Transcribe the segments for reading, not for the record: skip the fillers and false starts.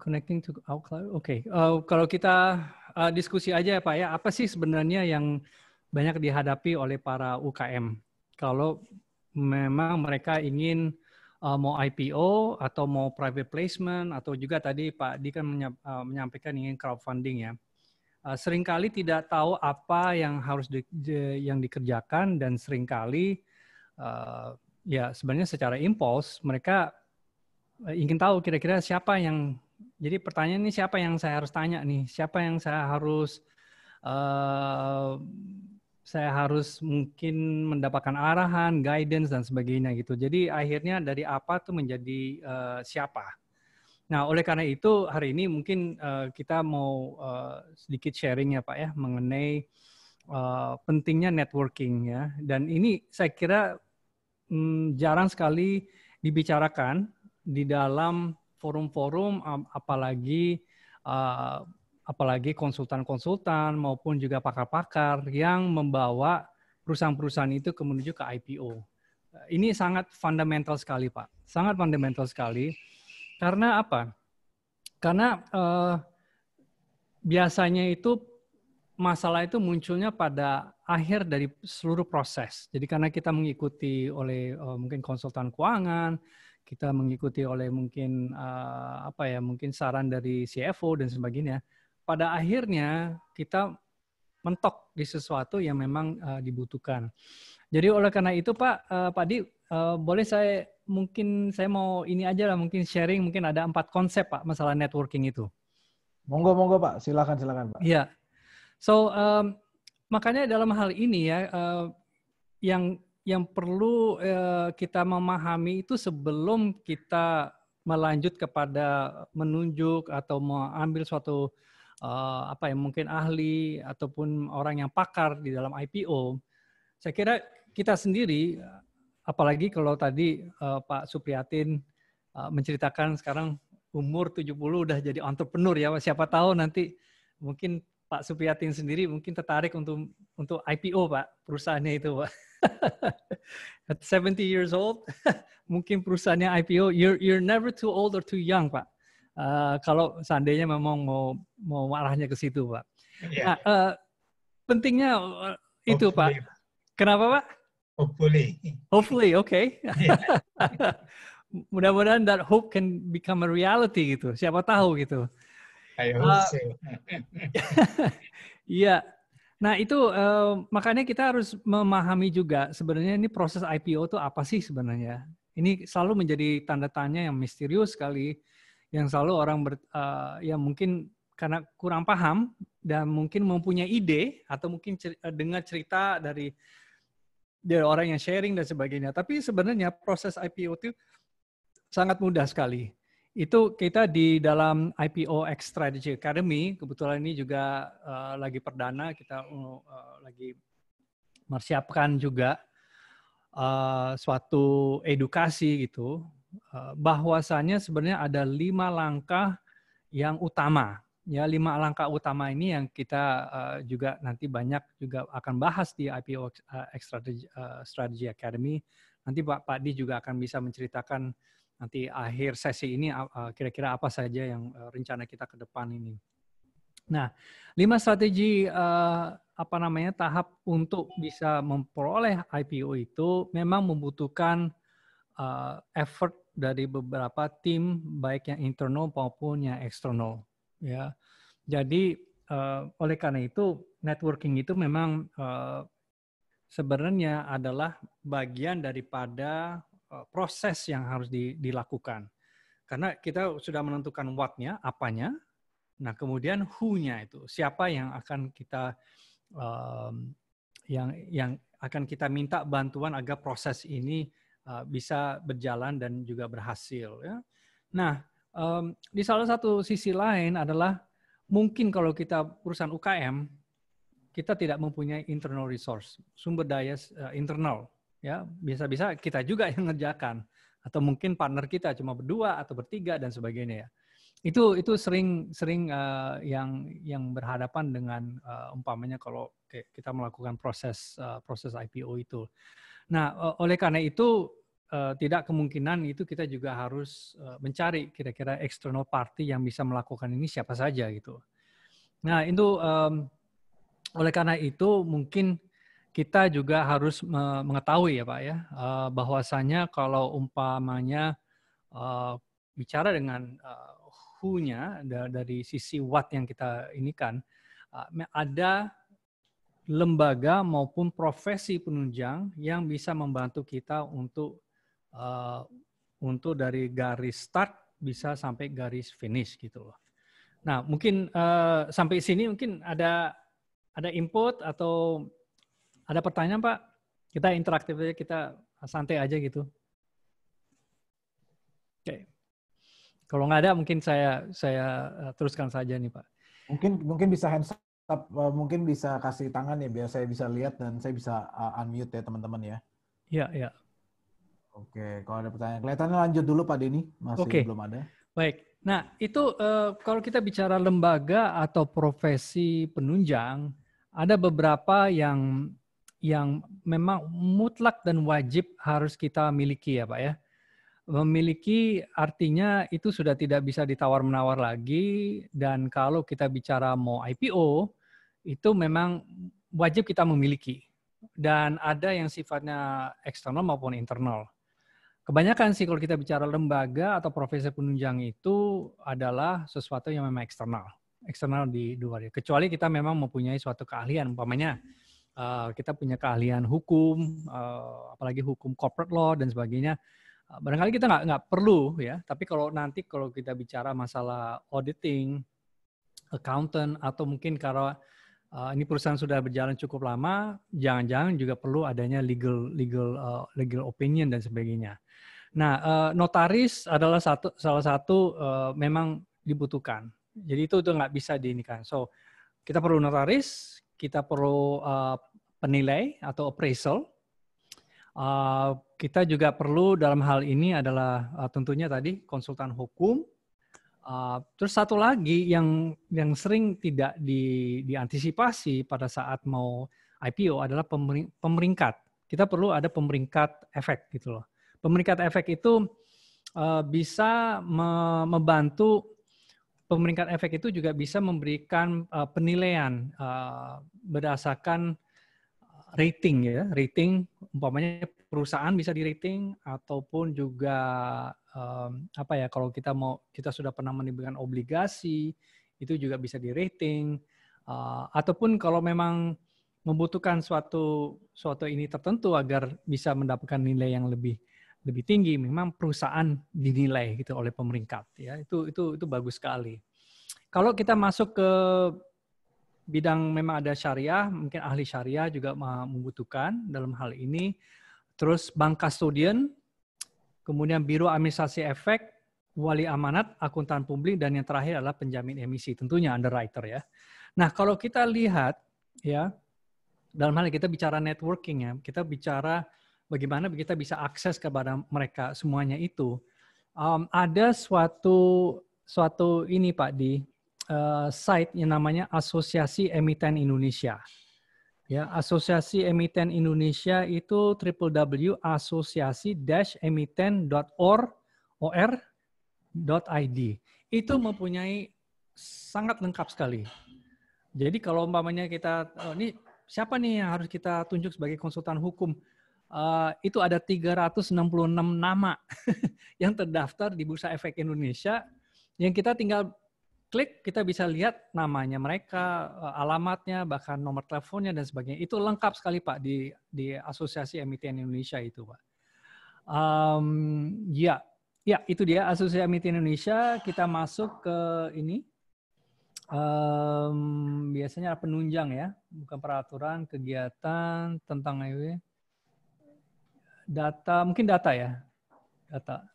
Connecting to outcloud. Oke. Kalau kita diskusi aja ya Pak ya, apa sih sebenarnya yang banyak dihadapi oleh para UKM kalau memang mereka ingin mau IPO atau mau private placement atau juga tadi Pak Di kan menyampaikan ingin crowdfunding ya. Seringkali tidak tahu apa yang harus yang dikerjakan dan seringkali ya sebenarnya secara impuls mereka ingin tahu kira-kira siapa yang, jadi pertanyaan ini siapa yang saya harus tanya nih, siapa yang saya harus mungkin mendapatkan arahan, guidance dan sebagainya gitu. Jadi akhirnya dari apa tuh menjadi siapa. Nah oleh karena itu hari ini mungkin kita mau sedikit sharing ya Pak ya mengenai pentingnya networking ya. Dan ini saya kira jarang sekali dibicarakan di dalam forum-forum, apalagi konsultan-konsultan maupun juga pakar-pakar yang membawa perusahaan-perusahaan itu menuju ke IPO. Ini sangat fundamental sekali, Pak. Sangat fundamental sekali. Karena apa? Karena biasanya itu masalah itu munculnya pada akhir dari seluruh proses. Jadi karena kita mengikuti oleh mungkin konsultan keuangan, kita mengikuti oleh mungkin mungkin saran dari CFO dan sebagainya. Pada akhirnya kita mentok di sesuatu yang memang dibutuhkan. Jadi oleh karena itu Pak Di, boleh saya mau ini aja lah mungkin sharing, mungkin ada 4 konsep Pak masalah networking itu. Monggo Pak, silakan Pak. Iya. So makanya dalam hal ini ya yang perlu kita memahami itu sebelum kita melanjut kepada menunjuk atau mengambil suatu mungkin ahli ataupun orang yang pakar di dalam IPO. Saya kira kita sendiri, apalagi kalau tadi Pak Supriyatin menceritakan sekarang umur 70 udah jadi entrepreneur ya, siapa tahu nanti mungkin Pak Supriyatin sendiri mungkin tertarik untuk IPO Pak, perusahaannya itu Pak. At 70 years old, mungkin perusahaannya IPO, you're never too old or too young Pak. Kalau seandainya memang mau arahnya ke situ Pak. Yeah. Nah, pentingnya itu Hopefully. Pak. Kenapa Pak? Hopefully, okay. Yeah. Mudah-mudahan that hope can become a reality gitu. Siapa tahu gitu. I hope so. Iya. Nah itu makanya kita harus memahami juga sebenarnya ini proses IPO itu apa sih sebenarnya. Ini selalu menjadi tanda tanya yang misterius sekali, yang selalu orang yang mungkin karena kurang paham dan mungkin mempunyai ide atau mungkin dengar cerita dari orang yang sharing dan sebagainya. Tapi sebenarnya proses IPO itu sangat mudah sekali. Itu kita di dalam IPO X Strategy Academy, kebetulan ini juga lagi perdana, kita lagi mempersiapkan juga suatu edukasi gitu, bahwasannya sebenarnya ada 5 langkah yang utama. Ya, 5 langkah utama ini yang kita juga nanti banyak juga akan bahas di IPO X Strategy Academy. Nanti Pak Di juga akan bisa menceritakan nanti akhir sesi ini kira-kira apa saja yang rencana kita ke depan ini. Nah, 5 strategi tahap untuk bisa memperoleh IPO itu memang membutuhkan effort dari beberapa tim baik yang internal maupun yang eksternal. Ya, jadi oleh karena itu networking itu memang sebenarnya adalah bagian daripada proses yang harus dilakukan. Karena kita sudah menentukan what-nya, apanya, nah kemudian who-nya itu, siapa yang akan kita yang akan kita minta bantuan agar proses ini bisa berjalan dan juga berhasil. Ya. Nah, di salah satu sisi lain adalah mungkin kalau kita perusahaan UKM, kita tidak mempunyai internal resource, sumber daya internal. Ya, bisa-bisa kita juga yang ngerjakan atau mungkin partner kita cuma berdua atau bertiga dan sebagainya ya. Itu sering yang berhadapan dengan umpamanya kalau kita melakukan proses IPO itu. Nah, oleh karena itu tidak kemungkinan itu kita juga harus mencari kira-kira external party yang bisa melakukan ini siapa saja gitu. Nah itu oleh karena itu mungkin kita juga harus mengetahui ya Pak ya, bahwasanya kalau umpamanya bicara dengan who-nya dari sisi what yang kita ini kan, ada lembaga maupun profesi penunjang yang bisa membantu kita untuk dari garis start bisa sampai garis finish gitu loh. Nah mungkin sampai sini mungkin ada input atau ada pertanyaan Pak? Kita interaktif aja, kita santai aja gitu. Oke. Kalau nggak ada mungkin saya teruskan saja nih Pak. Mungkin bisa hands up, mungkin bisa kasih tangan ya biar saya bisa lihat dan saya bisa unmute ya teman-teman ya. Iya, iya. Oke, kalau ada pertanyaan. Kelihatannya lanjut dulu Pak Denny, masih belum ada. Baik. Nah, itu kalau kita bicara lembaga atau profesi penunjang, ada beberapa yang memang mutlak dan wajib harus kita miliki ya Pak ya. Memiliki artinya itu sudah tidak bisa ditawar-menawar lagi, dan kalau kita bicara mau IPO, itu memang wajib kita memiliki. Dan ada yang sifatnya eksternal maupun internal. Kebanyakan sih kalau kita bicara lembaga atau profesi penunjang itu adalah sesuatu yang memang eksternal di luar. Kecuali kita memang mempunyai suatu keahlian, umpamanya kita punya keahlian hukum, apalagi hukum corporate law dan sebagainya. Barangkali kita nggak perlu ya. Tapi kalau kita bicara masalah auditing, accountant, atau mungkin kalau ini perusahaan sudah berjalan cukup lama, jangan-jangan juga perlu adanya legal opinion dan sebagainya. Nah, notaris adalah salah satu memang dibutuhkan. Jadi itu nggak bisa diinikan. So, kita perlu notaris, kita perlu penilai atau appraisal. Kita juga perlu dalam hal ini adalah tentunya tadi konsultan hukum. Terus satu lagi yang sering tidak diantisipasi pada saat mau IPO adalah pemeringkat. Kita perlu ada pemeringkat efek gitu loh. Pemeringkat efek itu bisa membantu. Pemeringkat efek itu juga bisa memberikan penilaian berdasarkan rating ya, rating umpamanya perusahaan bisa di rating, ataupun juga kalau kita sudah pernah menerbitkan obligasi itu juga bisa di rating, ataupun kalau memang membutuhkan suatu ini tertentu agar bisa mendapatkan nilai yang lebih tinggi, memang perusahaan dinilai gitu oleh pemeringkat ya, itu bagus sekali. Kalau kita masuk ke bidang memang ada syariah, mungkin ahli syariah juga membutuhkan dalam hal ini. Terus bank kustodian, kemudian biro administrasi efek, wali amanat, akuntan publik, dan yang terakhir adalah penjamin emisi, tentunya underwriter ya. Nah, kalau kita lihat ya, dalam hal ini kita bicara networking ya, kita bicara bagaimana kita bisa akses kepada mereka semuanya itu. Ada suatu ini Pak di site yang namanya Asosiasi Emiten Indonesia. Ya, Asosiasi Emiten Indonesia itu www.asosiasi-emiten.or.id. Itu mempunyai sangat lengkap sekali. Jadi kalau umpamanya kita, ini siapa nih yang harus kita tunjuk sebagai konsultan hukum? Itu ada 366 nama yang terdaftar di Bursa Efek Indonesia, yang kita tinggal klik, kita bisa lihat namanya mereka, alamatnya, bahkan nomor teleponnya dan sebagainya. Itu lengkap sekali Pak di Asosiasi Emiten Indonesia itu Pak. Ya itu dia Asosiasi Emiten Indonesia. Kita masuk ke ini. Biasanya penunjang ya, bukan peraturan, kegiatan tentang data, mungkin data ya.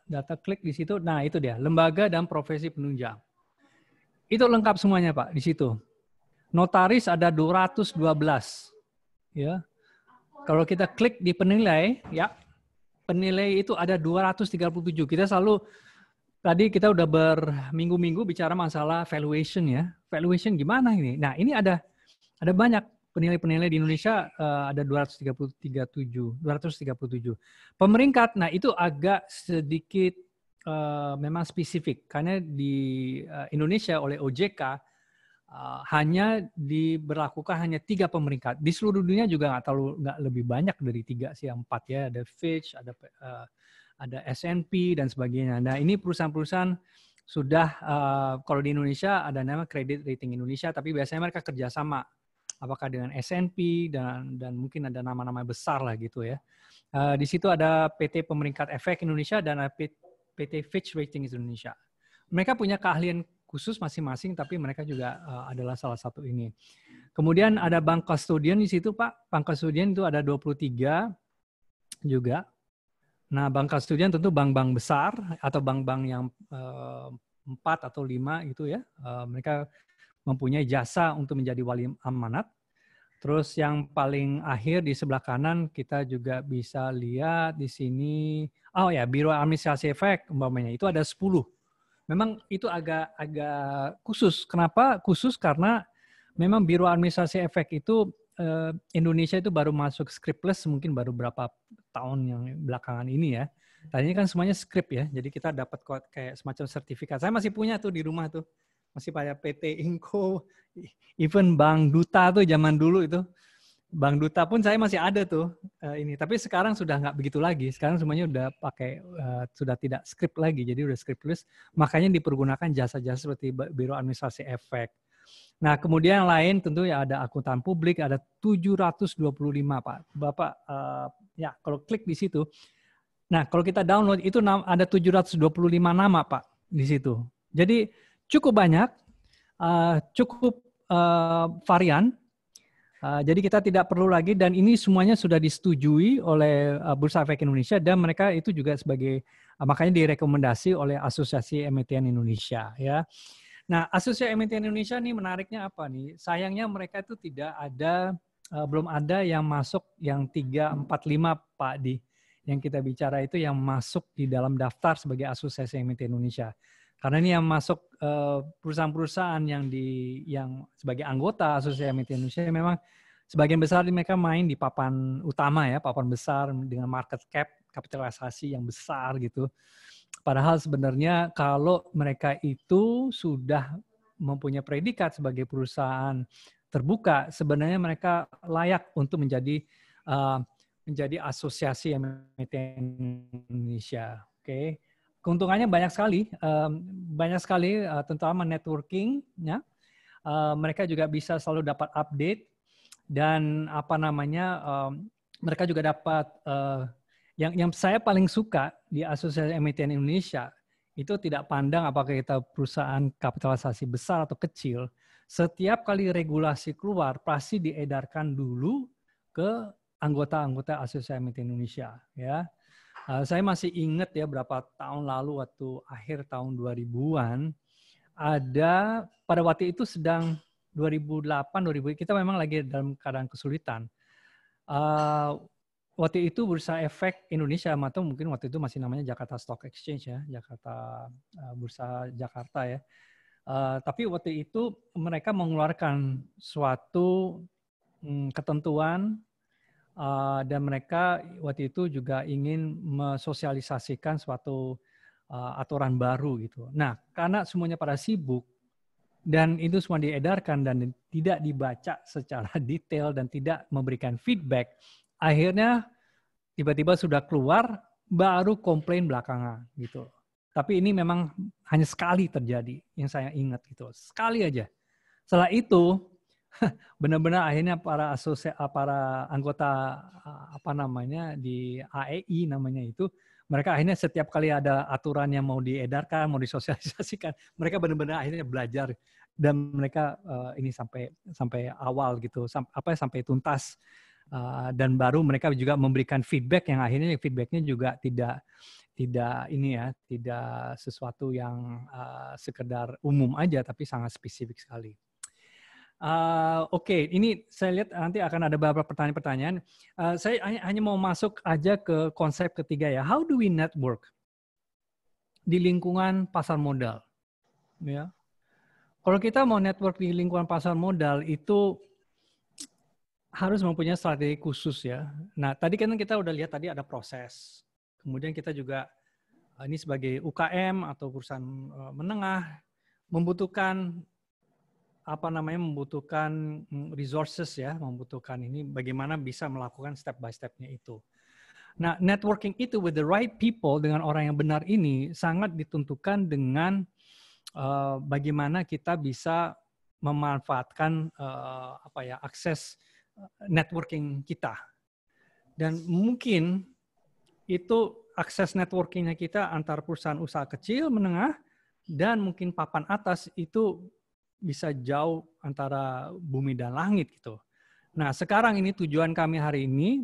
Data klik di situ. Nah, itu dia, lembaga dan profesi penunjang. Itu lengkap semuanya Pak di situ. Notaris ada 212. Ya. Kalau kita klik di penilai, ya. Penilai itu ada 237. Kita selalu tadi kita udah berminggu-minggu bicara masalah valuation ya. Valuation gimana ini? Nah, ini ada banyak penilai di Indonesia ada 237. Pemeringkat, nah itu agak sedikit memang spesifik karena di Indonesia oleh OJK hanya diberlakukan hanya 3 pemeringkat. Di seluruh dunia juga nggak lebih banyak dari 3 sih, 4 ya. Ada Fitch, ada S&P dan sebagainya. Nah ini perusahaan-perusahaan sudah kalau di Indonesia ada nama Credit Rating Indonesia, tapi biasanya mereka kerjasama, apakah dengan S&P dan mungkin ada nama-nama besar lah gitu ya. Di situ ada PT Pemeringkat Efek Indonesia dan PT Fitch Ratings Indonesia. Mereka punya keahlian khusus masing-masing, tapi mereka juga adalah salah satu ini. Kemudian ada bank custodian di situ, Pak. Bank custodian itu ada 23 juga. Nah, bank custodian tentu bank-bank besar atau bank-bank yang 4 atau 5 gitu ya. Mereka mempunyai jasa untuk menjadi wali amanat. Terus yang paling akhir di sebelah kanan kita juga bisa lihat di sini. Oh ya, Biro Administrasi Efek umpamanya itu ada 10. Memang itu agak khusus. Kenapa khusus? Karena memang Biro Administrasi Efek itu Indonesia itu baru masuk scriptless mungkin baru berapa tahun yang belakangan ini ya. Tadinya kan semuanya script ya. Jadi kita dapat kayak semacam sertifikat. Saya masih punya tuh di rumah tuh. Masih pada PT Inco, even Bank Duta tuh zaman dulu itu. Bank Duta pun saya masih ada tuh ini. Tapi sekarang sudah nggak begitu lagi. Sekarang semuanya udah pakai sudah tidak script lagi. Jadi udah scriptless. Makanya dipergunakan jasa-jasa seperti Biro Administrasi Efek. Nah, kemudian yang lain tentu ya ada akuntan publik, ada 725 Pak. Bapak ya kalau klik di situ. Nah, kalau kita download itu ada 725 nama Pak di situ. Jadi cukup banyak, cukup varian. Jadi kita tidak perlu lagi dan ini semuanya sudah disetujui oleh Bursa Efek Indonesia dan mereka itu juga sebagai makanya direkomendasi oleh Asosiasi Emiten Indonesia ya. Nah, Asosiasi Emiten Indonesia ini menariknya apa nih? Sayangnya mereka itu tidak ada belum ada yang masuk yang 3, 4, 5 Pak di yang kita bicara itu yang masuk di dalam daftar sebagai Asosiasi Emiten Indonesia. Karena ini yang masuk perusahaan-perusahaan yang sebagai anggota Asosiasi Emiten Indonesia memang sebagian besar mereka main di papan utama ya, papan besar dengan market cap, kapitalisasi yang besar gitu. Padahal sebenarnya kalau mereka itu sudah mempunyai predikat sebagai perusahaan terbuka, sebenarnya mereka layak untuk menjadi Asosiasi Emiten Indonesia. Oke. Keuntungannya banyak sekali, terutama networking, ya. Mereka juga bisa selalu dapat update dan mereka juga dapat yang saya paling suka di Asosiasi Emiten Indonesia itu tidak pandang apakah kita perusahaan kapitalisasi besar atau kecil. Setiap kali regulasi keluar pasti diedarkan dulu ke anggota-anggota Asosiasi Emiten Indonesia, ya. Saya masih ingat ya berapa tahun lalu waktu akhir tahun 2000-an ada pada waktu itu sedang 2008 kita memang lagi dalam keadaan kesulitan. Waktu itu Bursa Efek Indonesia atau mungkin waktu itu masih namanya Jakarta Stock Exchange ya, Jakarta Bursa Jakarta ya. Tapi waktu itu mereka mengeluarkan suatu ketentuan dan mereka waktu itu juga ingin mensosialisasikan suatu aturan baru gitu. Nah, karena semuanya pada sibuk dan itu semua diedarkan dan tidak dibaca secara detail dan tidak memberikan feedback, akhirnya tiba-tiba sudah keluar baru komplain belakangan gitu. Tapi ini memang hanya sekali terjadi yang saya ingat gitu, sekali aja. Setelah itu benar-benar akhirnya para anggota di AEI namanya itu, mereka akhirnya setiap kali ada aturan yang mau diedarkan, mau disosialisasikan, mereka benar-benar akhirnya belajar dan mereka ini sampai awal gitu, sampai tuntas dan baru mereka juga memberikan feedback yang akhirnya feedbacknya juga tidak sesuatu yang sekedar umum aja, tapi sangat spesifik sekali. Oke, ini saya lihat nanti akan ada beberapa pertanyaan-pertanyaan. Saya hanya mau masuk aja ke konsep ketiga ya. How do we network di lingkungan pasar modal? Ya, kalau kita mau network di lingkungan pasar modal itu harus mempunyai strategi khusus ya. Nah, tadi kan kita udah lihat tadi ada proses. Kemudian kita juga ini sebagai UKM atau perusahaan menengah membutuhkan membutuhkan resources ya, membutuhkan ini bagaimana bisa melakukan step by step-nya itu. Nah, networking itu with the right people dengan orang yang benar ini sangat ditentukan dengan bagaimana kita bisa memanfaatkan akses networking kita. Dan mungkin itu akses networkingnya kita antar perusahaan usaha kecil, menengah, dan mungkin papan atas itu bisa jauh antara bumi dan langit gitu. Nah, sekarang ini tujuan kami hari ini,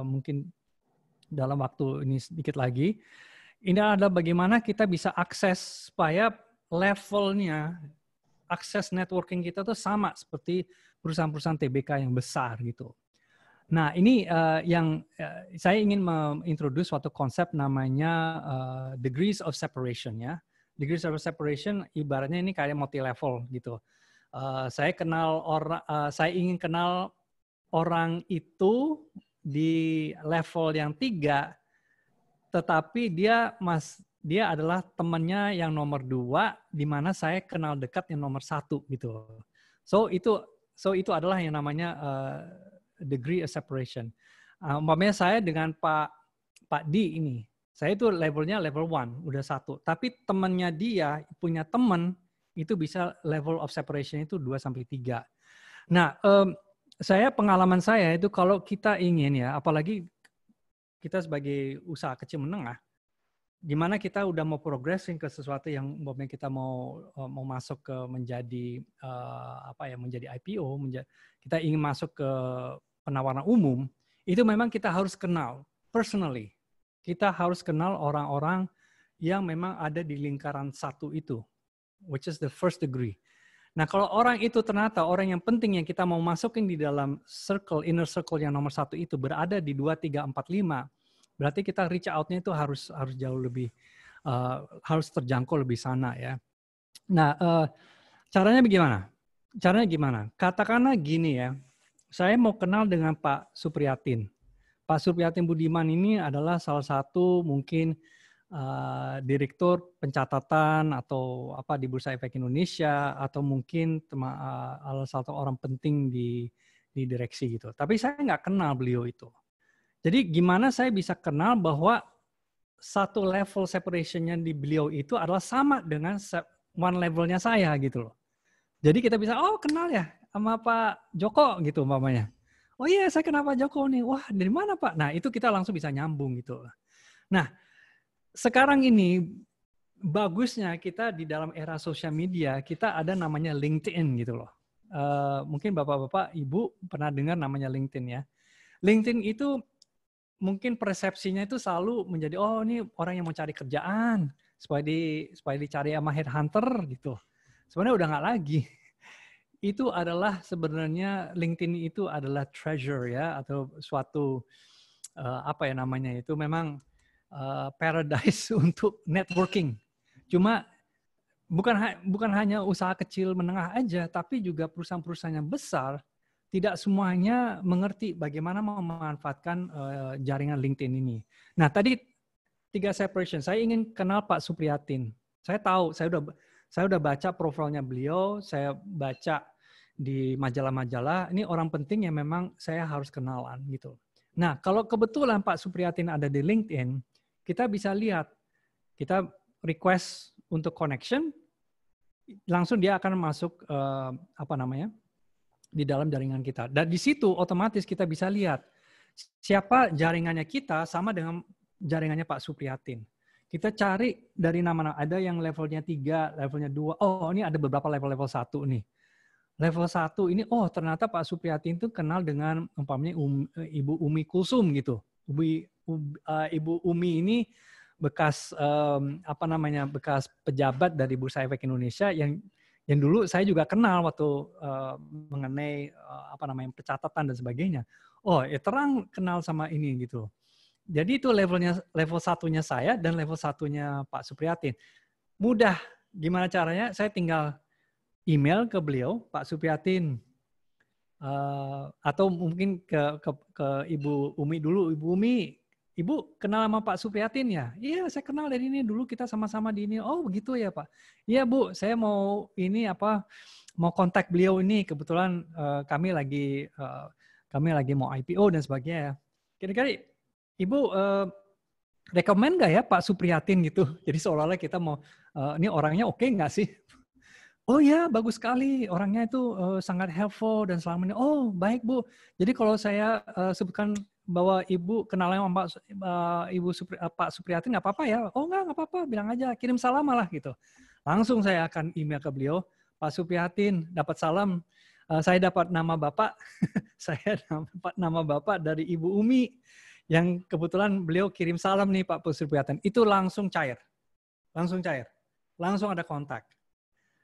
mungkin dalam waktu ini sedikit lagi, ini adalah bagaimana kita bisa akses supaya levelnya, akses networking kita tuh sama seperti perusahaan-perusahaan TBK yang besar gitu. Nah, ini yang saya ingin mengintroduce suatu konsep namanya degrees of separation ya. Degrees of separation ibaratnya ini kayak multi level gitu. Saya ingin kenal orang itu di level yang 3, tetapi dia adalah temannya yang nomor 2, di mana saya kenal dekat yang nomor 1 gitu. So itu adalah yang namanya degree of separation. Umpamanya saya dengan Pak D ini, saya itu levelnya level 1, udah 1. Tapi temannya dia punya teman itu bisa level of separation itu 2-3. Nah, pengalaman saya itu kalau kita ingin ya, apalagi kita sebagai usaha kecil menengah, gimana kita udah mau progressing ke sesuatu yang umpamanya kita mau masuk ke menjadi menjadi IPO, kita ingin masuk ke penawaran umum, itu memang kita harus kenal personally. Kita harus kenal orang-orang yang memang ada di lingkaran 1 itu, which is the first degree. Nah, kalau orang itu ternyata orang yang penting yang kita mau masukin di dalam inner circle yang nomor 1 itu berada di 2, 3, 4, 5, berarti kita reach out-nya itu harus jauh lebih, harus terjangkau lebih sana ya. Nah, caranya bagaimana? Caranya gimana? Katakanlah gini ya, saya mau kenal dengan Pak Supriyatin. Pak Supriyatin Budiman ini adalah salah satu mungkin direktur pencatatan atau di Bursa Efek Indonesia, atau mungkin salah satu orang penting di direksi gitu. Tapi saya nggak kenal beliau itu. Jadi gimana saya bisa kenal bahwa satu level separation-nya di beliau itu adalah sama dengan one level-nya saya gitu loh. Jadi kita bisa, kenal ya sama Pak Joko gitu umpamanya. Oh iya, saya kenal Pak Joko nih. Wah, dari mana Pak? Nah, itu kita langsung bisa nyambung gitu. Nah, sekarang ini bagusnya kita di dalam era sosial media, kita ada namanya LinkedIn gitu loh. Mungkin Bapak-Bapak, Ibu pernah dengar namanya LinkedIn ya. LinkedIn itu mungkin persepsinya itu selalu menjadi, ini orang yang mau cari kerjaan, supaya dicari sama headhunter gitu. Sebenarnya udah nggak lagi. Itu adalah sebenarnya LinkedIn itu adalah treasure ya, atau suatu itu memang paradise untuk networking. Cuma bukan hanya usaha kecil menengah aja, tapi juga perusahaan-perusahaan yang besar tidak semuanya mengerti bagaimana memanfaatkan jaringan LinkedIn ini. Nah, tadi 3 separation. Saya ingin kenal Pak Supriyatin. Saya tahu, saya udah baca profilnya beliau, saya baca di majalah-majalah, ini orang penting yang memang saya harus kenalan gitu. Nah, kalau kebetulan Pak Supriyatin ada di LinkedIn, kita bisa lihat, kita request untuk connection, langsung dia akan masuk di dalam jaringan kita. Dan di situ otomatis kita bisa lihat siapa jaringannya kita sama dengan jaringannya Pak Supriyatin. Kita cari dari nama-nama, ada yang levelnya 3, levelnya 2. Oh, ini ada beberapa level 1 nih. Level 1 ini, ternyata Pak Supriyatin itu kenal dengan umpamanya Ibu Umi Kulsum gitu. Ibu Umi ini bekas bekas pejabat dari Bursa Efek Indonesia yang dulu saya juga kenal waktu mengenai pencatatan dan sebagainya. Terang kenal sama ini gitu. Jadi itu level 1-nya saya dan level 1-nya Pak Supriyatin. Mudah. Gimana caranya? Saya tinggal email ke beliau, Pak Supriyatin. Atau mungkin ke Ibu Umi dulu. Ibu Umi, Ibu kenal sama Pak Suprihatin ya? Iya, saya kenal dari ini dulu, kita sama-sama di ini. Oh begitu ya Pak. Iya Bu, saya mau mau kontak beliau ini. Kebetulan kami lagi mau IPO dan sebagainya. Kira-kira Ibu rekomen nggak ya Pak Suprihatin gitu? Jadi seolah-olah kita mau ini orangnya oke nggak sih? Oh ya, bagus sekali. Orangnya itu sangat helpful dan selama ini. Oh, baik Bu. Jadi kalau saya sebutkan bahwa Ibu kenalan sama Pak Suprihatin nggak apa-apa ya? Oh nggak apa-apa. Bilang aja, kirim salam malah gitu. Langsung saya akan email ke beliau. Pak Suprihatin, dapat salam. Saya dapat nama Bapak. Saya dapat nama Bapak dari Ibu Umi. Yang kebetulan beliau kirim salam nih Pak Suprihatin. Itu langsung cair. Langsung cair. Langsung ada kontak.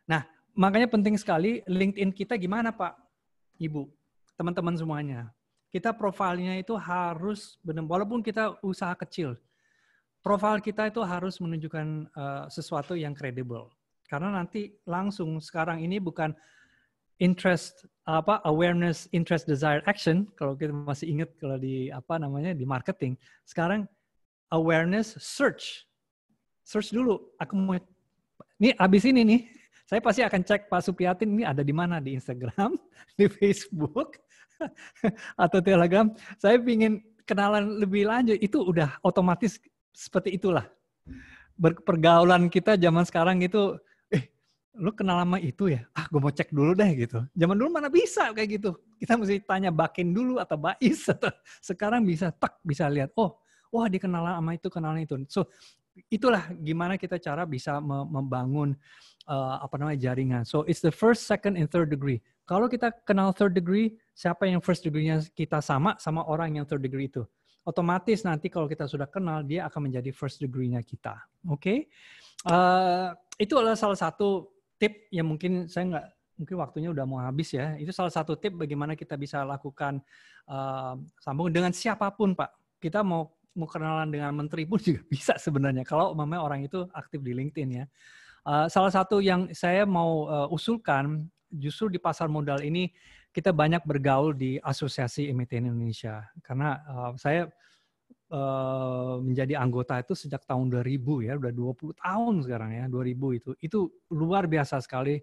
Nah, makanya penting sekali LinkedIn kita gimana Pak, Ibu, teman-teman semuanya. Kita profilnya itu harus benar, walaupun kita usaha kecil, profil kita itu harus menunjukkan sesuatu yang kredibel. Karena nanti langsung sekarang ini bukan awareness, interest, desire, action. Kalau kita masih ingat kalau di di marketing, sekarang awareness, search dulu. Aku mau ini abis ini nih. Saya pasti akan cek Pak Suprihatin ini ada di mana, di Instagram, di Facebook, atau Telegram. Saya ingin kenalan lebih lanjut. Itu udah otomatis seperti itulah. Pergaulan kita zaman sekarang itu, lu kenal sama itu ya? Gue mau cek dulu deh gitu. Zaman dulu mana bisa kayak gitu. Kita mesti tanya Bakin dulu atau Bais. Sekarang bisa lihat. Wah dia kenalan sama itu, kenalan itu. So itulah gimana kita cara bisa membangun jaringan. So it's the first, second, and third degree. Kalau kita kenal third degree, siapa yang first degree-nya kita sama orang yang third degree itu. Otomatis nanti kalau kita sudah kenal, dia akan menjadi first degree-nya kita. Oke? Itu adalah salah satu tip yang mungkin mungkin waktunya udah mau habis ya. Itu salah satu tip bagaimana kita bisa lakukan sambung dengan siapapun Pak. Kita mau kenalan dengan menteri pun juga bisa sebenarnya. Kalau umpamanya orang itu aktif di LinkedIn ya. Salah satu yang saya mau usulkan, justru di pasar modal ini kita banyak bergaul di Asosiasi Emiten Indonesia. Karena saya menjadi anggota itu sejak tahun 2000 ya, udah 20 tahun sekarang ya, 2000 itu. Itu luar biasa sekali.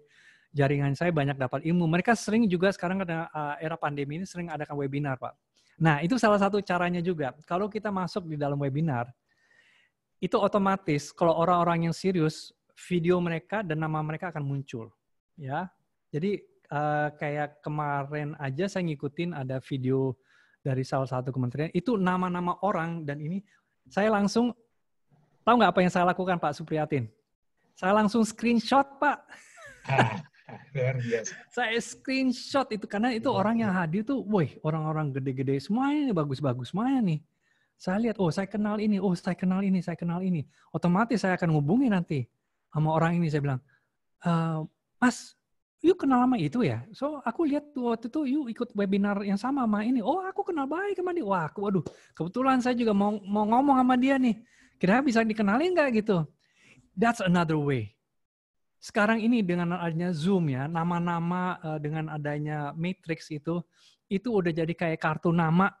Jaringan saya banyak dapat ilmu. Mereka sering juga sekarang karena era pandemi ini sering adakan webinar, Pak. Nah, itu salah satu caranya juga. Kalau kita masuk di dalam webinar, itu otomatis kalau orang-orang yang serius, video mereka dan nama mereka akan muncul, ya. Jadi kayak kemarin aja saya ngikutin ada video dari salah satu kementerian itu nama-nama orang dan ini saya langsung tahu nggak apa yang saya lakukan Pak Suprihatin? Saya langsung screenshot Pak. Saya screenshot itu karena itu orang yang hadir tuh, woi orang-orang gede-gede semuanya bagus-bagus semuanya nih. Saya lihat, saya kenal ini, saya kenal ini, saya kenal ini. Otomatis saya akan hubungi nanti sama orang ini, saya bilang, Mas, you kenal sama itu ya? So, aku lihat waktu itu you ikut webinar yang sama ini. Oh, aku kenal baik sama dia. Wah, waduh, kebetulan saya juga mau ngomong sama dia nih. Kira-kira bisa dikenalin nggak gitu? That's another way. Sekarang ini dengan adanya Zoom ya, nama-nama dengan adanya Matrix itu udah jadi kayak kartu nama.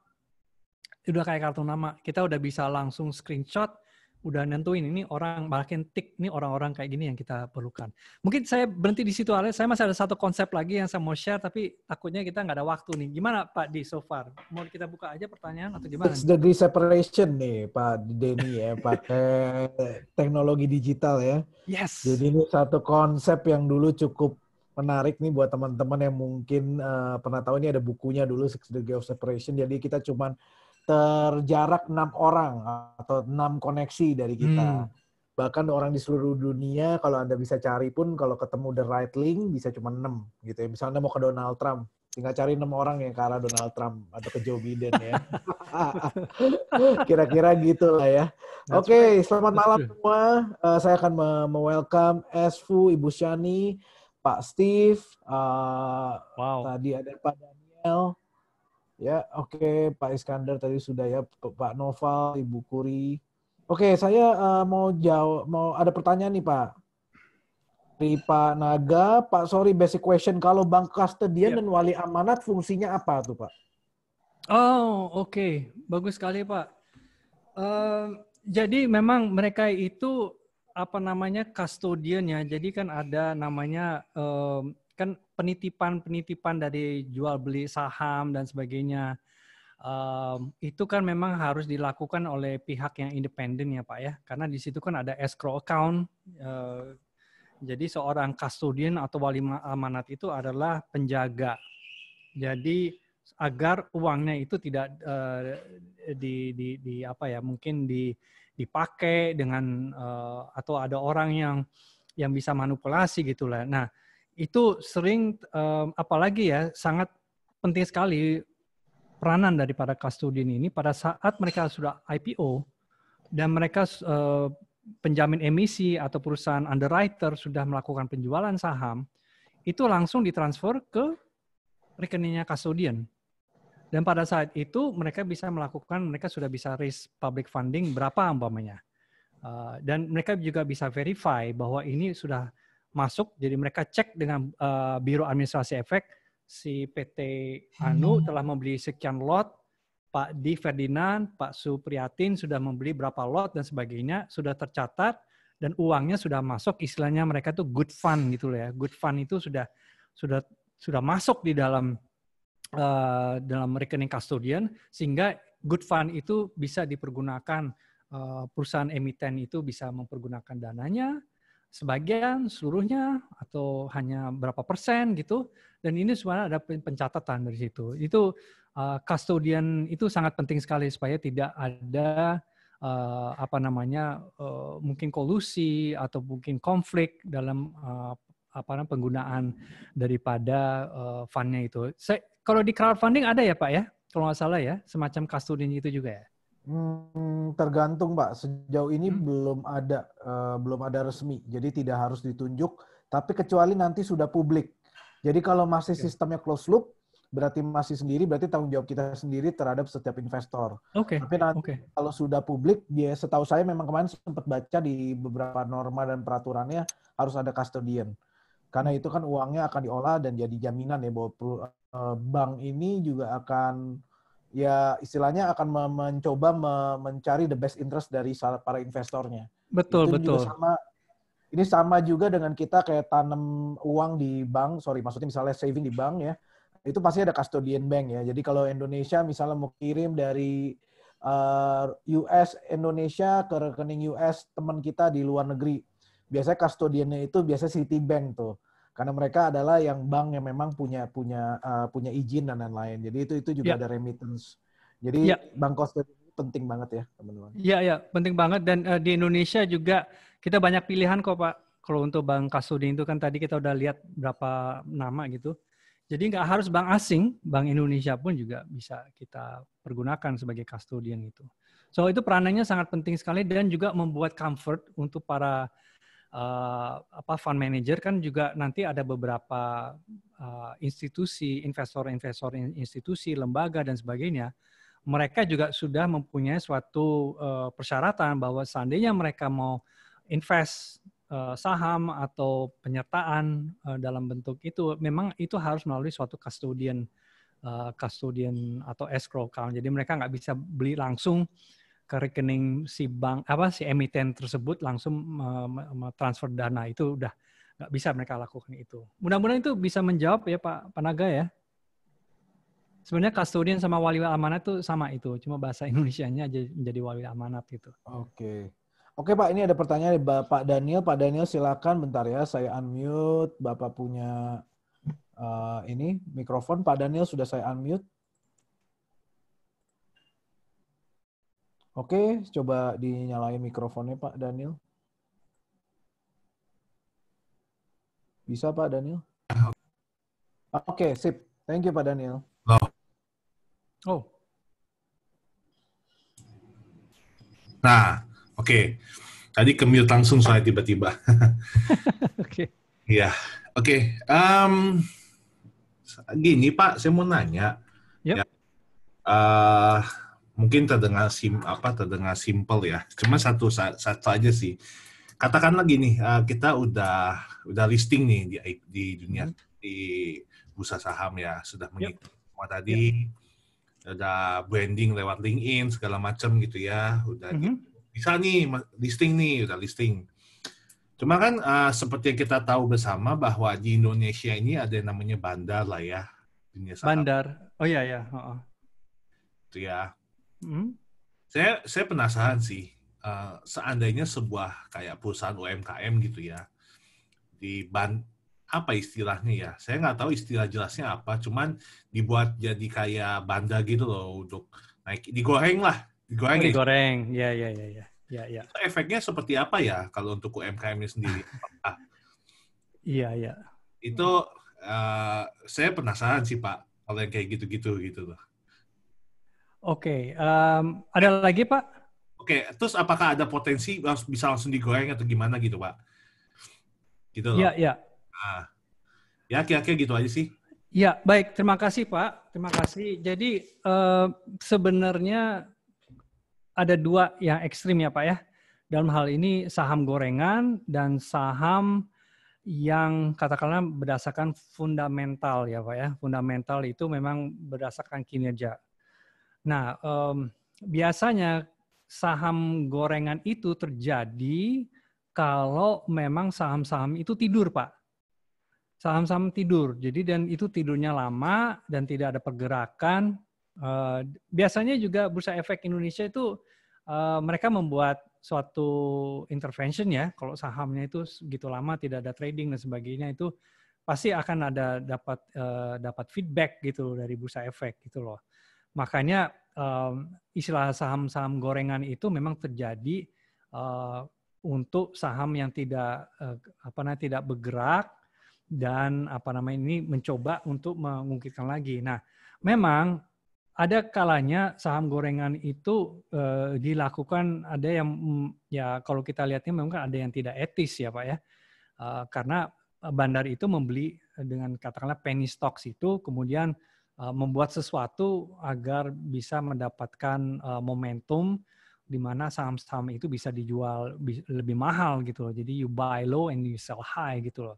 Udah kayak kartu nama. Kita udah bisa langsung screenshot, udah nentuin ini orang, bahkan tik ini orang-orang kayak gini yang kita perlukan. Mungkin saya berhenti di situ, Alex. Saya masih ada satu konsep lagi yang saya mau share, tapi takutnya kita nggak ada waktu nih. Gimana Pak Di so far? Mau kita buka aja pertanyaan atau gimana? 6 degree separation nih Pak Denny ya, pakai teknologi digital ya. Yes. Jadi ini satu konsep yang dulu cukup menarik nih buat teman-teman yang mungkin pernah tahu ini ada bukunya dulu 6 degree of separation. Jadi kita cuman terjarak 6 orang atau 6 koneksi dari kita. Bahkan orang di seluruh dunia kalau Anda bisa cari pun kalau ketemu the right link bisa cuma 6 gitu ya. Misalnya mau ke Donald Trump, tinggal cari 6 orang yang ke arah Donald Trump atau ke Joe Biden ya. Kira-kira gitu lah ya. Oke, selamat malam semua. Saya akan welcome Esfu, Ibu Shani, Pak Steve, tadi ada Pak Daniel. Ya, oke, Pak Iskandar tadi sudah ya, Pak Noval, Ibu Kuri. Oke, saya mau ada pertanyaan nih, Pak. Pak Naga, Pak, sorry basic question. Kalau bank custodian dan wali amanat fungsinya apa tuh Pak? Oh, oke. Bagus sekali Pak. Jadi memang mereka itu apa namanya custodian ya. Jadi kan ada namanya kan penitipan dari jual beli saham dan sebagainya. Itu kan memang harus dilakukan oleh pihak yang independen ya Pak ya. Karena di situ kan ada escrow account. Jadi seorang custodian atau wali amanat itu adalah penjaga. Jadi agar uangnya itu tidak mungkin dipakai dengan atau ada orang yang bisa manipulasi gitulah. Nah, itu sering apalagi ya sangat penting sekali peranan daripada custodian ini pada saat mereka sudah IPO dan mereka penjamin emisi atau perusahaan underwriter sudah melakukan penjualan saham, itu langsung ditransfer ke rekeningnya custodian. Dan pada saat itu mereka sudah bisa raise public funding berapa umpamanya. Dan mereka juga bisa verify bahwa ini sudah masuk, jadi mereka cek dengan Biro Administrasi Efek, si PT Anu telah membeli sekian lot, Pak Di Ferdinand, Pak Supriyatin sudah membeli berapa lot dan sebagainya, sudah tercatat dan uangnya sudah masuk, istilahnya mereka tuh good fund gitu ya. Good fund itu sudah masuk di dalam rekening custodian sehingga good fund itu bisa dipergunakan, perusahaan emiten itu bisa mempergunakan dananya sebagian, seluruhnya, atau hanya berapa persen gitu. Dan ini sebenarnya ada pencatatan dari situ. Itu custodian itu sangat penting sekali supaya tidak ada mungkin kolusi atau mungkin konflik dalam penggunaan daripada fundnya itu. Kalau di crowdfunding ada ya Pak ya, kalau nggak salah ya, semacam custodian itu juga ya. Tergantung Pak. Sejauh ini belum ada resmi. Jadi tidak harus ditunjuk. Tapi kecuali nanti sudah publik. Jadi kalau masih sistemnya closed loop, berarti masih sendiri, berarti tanggung jawab kita sendiri terhadap setiap investor. Tapi nanti kalau sudah publik, ya setahu saya memang kemarin sempat baca di beberapa norma dan peraturannya harus ada custodian. Karena itu kan uangnya akan diolah dan jadi jaminan ya bahwa bank ini juga akan ya istilahnya akan mencoba mencari the best interest dari para investornya. Betul. Juga ini sama juga dengan kita kayak tanam uang di bank, maksudnya misalnya saving di bank ya, itu pasti ada custodian bank ya. Jadi kalau Indonesia misalnya mau kirim dari US Indonesia ke rekening US teman kita di luar negeri, biasanya custodiannya itu biasanya Citibank tuh. Karena mereka adalah yang bank yang memang punya izin dan lain-lain. Jadi itu juga ada remittance. Jadi bank custodian penting banget ya, teman-teman. Iya, penting banget. Dan di Indonesia juga kita banyak pilihan kok Pak. Kalau untuk bank custodian itu kan tadi kita udah lihat berapa nama gitu. Jadi nggak harus bank asing, bank Indonesia pun juga bisa kita pergunakan sebagai custodian itu. So itu peranannya sangat penting sekali dan juga membuat comfort untuk para fund manager. Kan juga nanti ada beberapa institusi, investor institusi, lembaga dan sebagainya. Mereka juga sudah mempunyai suatu persyaratan bahwa seandainya mereka mau invest saham atau penyertaan dalam bentuk itu, memang itu harus melalui suatu custodian atau escrow account. Jadi mereka nggak bisa beli langsung ke rekening si bank si emiten tersebut langsung transfer dana, itu udah nggak bisa mereka lakukan itu. Mudah-mudahan itu bisa menjawab ya Pak Naga ya. Sebenarnya custodian sama wali amanat itu sama itu, cuma bahasa Indonesianya aja menjadi wali amanat gitu. Oke Pak, ini ada pertanyaan dari Bapak Daniel. Pak Daniel silakan bentar ya, saya unmute. Bapak punya ini mikrofon. Pak Daniel sudah saya unmute. Oke, coba dinyalain mikrofonnya Pak Daniel. Bisa Pak Daniel? Oke, sip. Thank you Pak Daniel. Nah, oke. Tadi ke-mute langsung saya tiba-tiba. Oke. Iya, oke. Gini Pak, saya mau nanya. Yep. Ya, mungkin terdengar simple ya. Cuma satu aja sih. katakanlah gini, kita udah listing nih di dunia di bursa saham ya, sudah mengikuti semua tadi, udah branding lewat LinkedIn segala macam gitu ya, udah gitu. Bisa nih listing nih, udah listing. Cuma kan seperti yang kita tahu bersama bahwa di Indonesia ini ada yang namanya bandar lah ya, dunia saham. Bandar, oh iya ya. Itu ya. Saya penasaran sih, seandainya sebuah kayak perusahaan UMKM gitu ya, apa istilahnya ya? Saya nggak tahu istilah jelasnya apa, cuman dibuat jadi kayak bandar gitu loh untuk naik, digoreng lah, digoreng. Digoreng, ya. Itu efeknya seperti apa ya kalau untuk UMKM-nya sendiri? Iya. Itu saya penasaran sih Pak, kalau yang kayak gitu-gitu gitu loh. Oke, ada lagi Pak? Oke, terus apakah ada potensi bisa langsung digoreng atau gimana gitu Pak? Gitu loh. Iya. Ya kira-kira gitu aja sih. Ya, baik. Terima kasih Pak. Terima kasih. Jadi sebenarnya ada dua yang ekstrim ya Pak ya. Dalam hal ini saham gorengan dan saham yang katakanlah berdasarkan fundamental ya Pak ya. Fundamental itu memang berdasarkan kinerja. Nah, biasanya saham gorengan itu terjadi kalau memang saham-saham itu tidur Pak. Saham-saham tidur. Jadi dan itu tidurnya lama dan tidak ada pergerakan. Biasanya juga Bursa Efek Indonesia itu mereka membuat suatu intervention ya. Kalau sahamnya itu segitu lama tidak ada trading dan sebagainya, itu pasti akan ada dapat feedback gitu dari Bursa Efek gitu loh. Makanya istilah saham-saham gorengan itu memang terjadi untuk saham yang tidak bergerak dan ini mencoba untuk mengungkitkan lagi. Nah, memang ada kalanya saham gorengan itu dilakukan, ada yang ya kalau kita lihatnya memang ada yang tidak etis ya Pak ya, karena bandar itu membeli dengan katakanlah penny stocks itu, kemudian membuat sesuatu agar bisa mendapatkan momentum di mana saham-saham itu bisa dijual lebih mahal gitu loh. Jadi you buy low and you sell high gitu loh.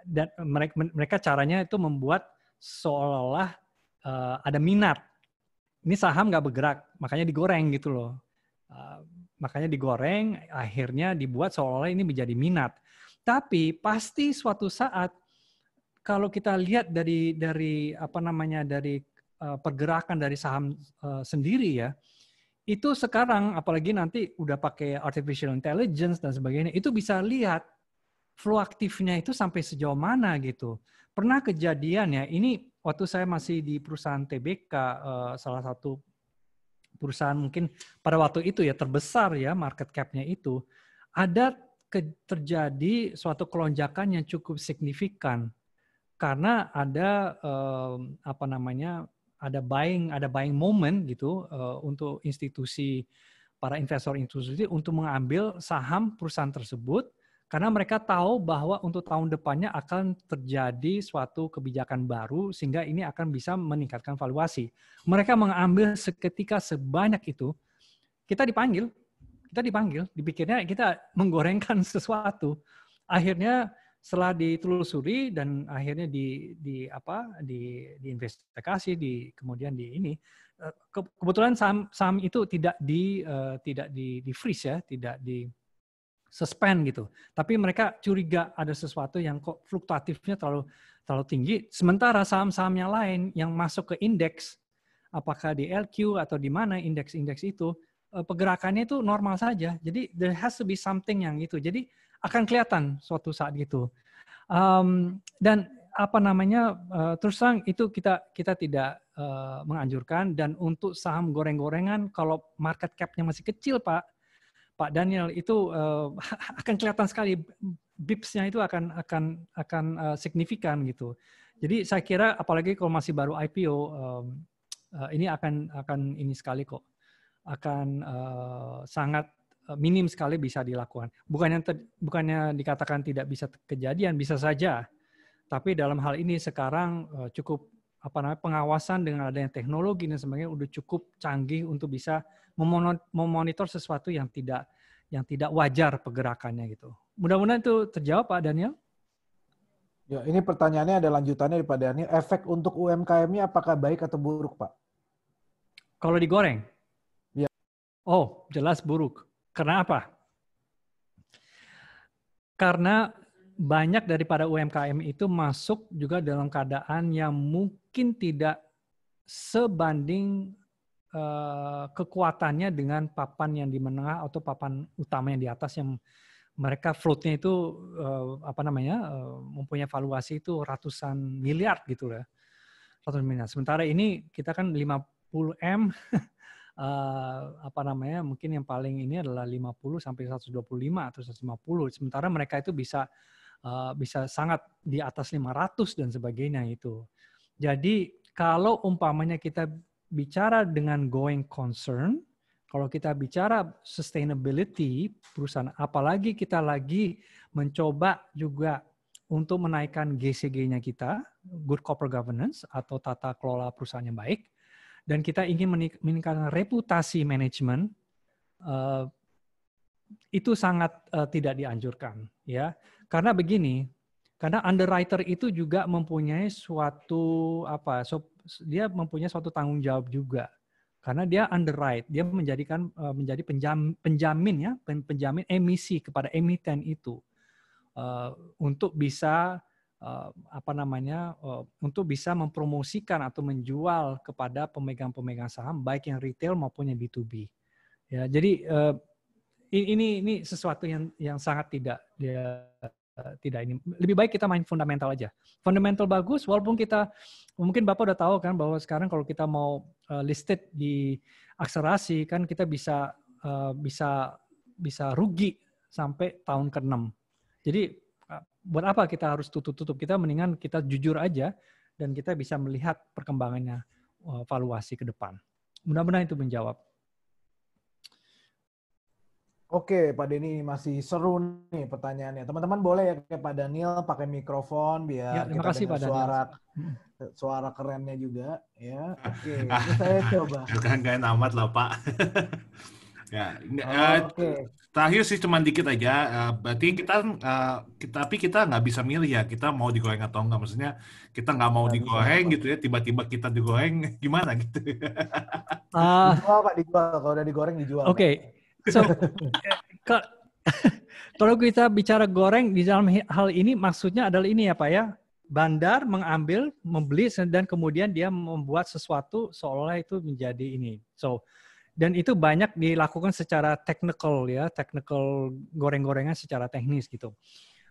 Dan mereka caranya itu membuat seolah-olah ada minat. Ini saham nggak bergerak, makanya digoreng gitu loh. Makanya digoreng, akhirnya dibuat seolah-olah ini menjadi minat. Tapi pasti suatu saat kalau kita lihat dari pergerakan dari saham sendiri ya, itu sekarang apalagi nanti udah pakai artificial intelligence dan sebagainya, itu bisa lihat flow aktifnya itu sampai sejauh mana gitu. Pernah kejadian ya, ini waktu saya masih di perusahaan TBK, salah satu perusahaan mungkin pada waktu itu ya terbesar ya market cap-nya itu, ada terjadi suatu kelonjakan yang cukup signifikan karena ada ada buying moment gitu untuk institusi, para investor institusi untuk mengambil saham perusahaan tersebut. Karena mereka tahu bahwa untuk tahun depannya akan terjadi suatu kebijakan baru sehingga ini akan bisa meningkatkan valuasi. Mereka mengambil seketika sebanyak itu, kita dipanggil, dipikirnya kita menggorengkan sesuatu. Akhirnya setelah ditelusuri dan akhirnya diinvestigasi, kemudian kebetulan saham itu tidak di freeze ya, tidak di suspend gitu. Tapi mereka curiga ada sesuatu yang kok fluktuatifnya terlalu tinggi. Sementara saham-saham yang lain yang masuk ke indeks, apakah di LQ atau di mana indeks-indeks itu, pergerakannya itu normal saja. Jadi there has to be something yang itu. Jadi akan kelihatan suatu saat gitu. Dan terus terang itu kita tidak menganjurkan. Dan untuk saham goreng-gorengan, kalau market cap-nya masih kecil Pak Daniel, itu akan kelihatan sekali bips-nya itu akan signifikan gitu. Jadi saya kira apalagi kalau masih baru IPO, ini akan ini sekali kok, akan sangat minim sekali bisa dilakukan. Bukannya dikatakan tidak bisa kejadian, bisa saja. Tapi dalam hal ini sekarang cukup pengawasan dengan adanya teknologi dan sebagainya udah cukup canggih untuk bisa memonitor sesuatu yang tidak tidak wajar pergerakannya gitu. Mudah-mudahan itu terjawab Pak Daniel. Ya, ini pertanyaannya ada lanjutannya dari Pak Daniel. Efek untuk UMKM-nya apakah baik atau buruk, Pak? Kalau digoreng? Ya. Oh, jelas buruk. Kenapa? Karena banyak daripada UMKM itu masuk juga dalam keadaan yang mungkin tidak sebanding kekuatannya dengan papan yang di menengah atau papan utama yang di atas yang mereka floatnya itu mempunyai valuasi itu ratusan miliar gitu ya. Ratusan miliar. Sementara ini kita kan 50M mungkin yang paling ini adalah 50 sampai 125 atau 150. Sementara mereka itu bisa sangat di atas 500 dan sebagainya itu. Jadi kalau umpamanya kita bicara dengan going concern, kalau kita bicara sustainability perusahaan, apalagi kita lagi mencoba juga untuk menaikkan GCG-nya kita, good corporate governance atau tata kelola perusahaan yang baik, dan kita ingin meningkatkan reputasi manajemen, itu sangat tidak dianjurkan, ya. Karena begini, karena underwriter itu juga mempunyai dia mempunyai suatu tanggung jawab juga. Karena dia underwrite, dia menjadi penjamin emisi kepada emiten itu untuk bisa untuk bisa mempromosikan atau menjual kepada pemegang-pemegang saham baik yang retail maupun yang B2B. Ya, jadi ini sesuatu yang sangat tidak ini. Lebih baik kita main fundamental aja. Fundamental bagus, walaupun mungkin Bapak udah tahu kan bahwa sekarang kalau kita mau listed di akselerasi kan kita bisa rugi sampai tahun ke-6. Jadi buat apa kita harus tutup-tutup? Kita mendingan kita jujur aja dan kita bisa melihat perkembangannya valuasi ke depan. Mudah-mudahan itu menjawab. Oke, Pak Denny, masih seru nih pertanyaannya. Teman-teman boleh ya ke Pak Daniel pakai mikrofon biar terima kita kasih, dengar Pak suara kerennya juga. Ya, oke. Ini saya coba. Kan amat lah Pak. Ya, Oke. Terakhir sih cuma dikit aja. Berarti tapi kita nggak bisa milih ya. Kita mau digoreng atau enggak. Maksudnya kita nggak mau digoreng gitu ya. Tiba-tiba kita digoreng gimana gitu. Dijual Pak, dijual. Kalau udah digoreng dijual. Oke. So, kalau kita bicara goreng di dalam hal ini maksudnya adalah ini ya Pak ya. Bandar mengambil, membeli dan kemudian dia membuat sesuatu seolah itu menjadi ini. Dan itu banyak dilakukan secara technical ya, technical goreng-gorengan secara teknis gitu.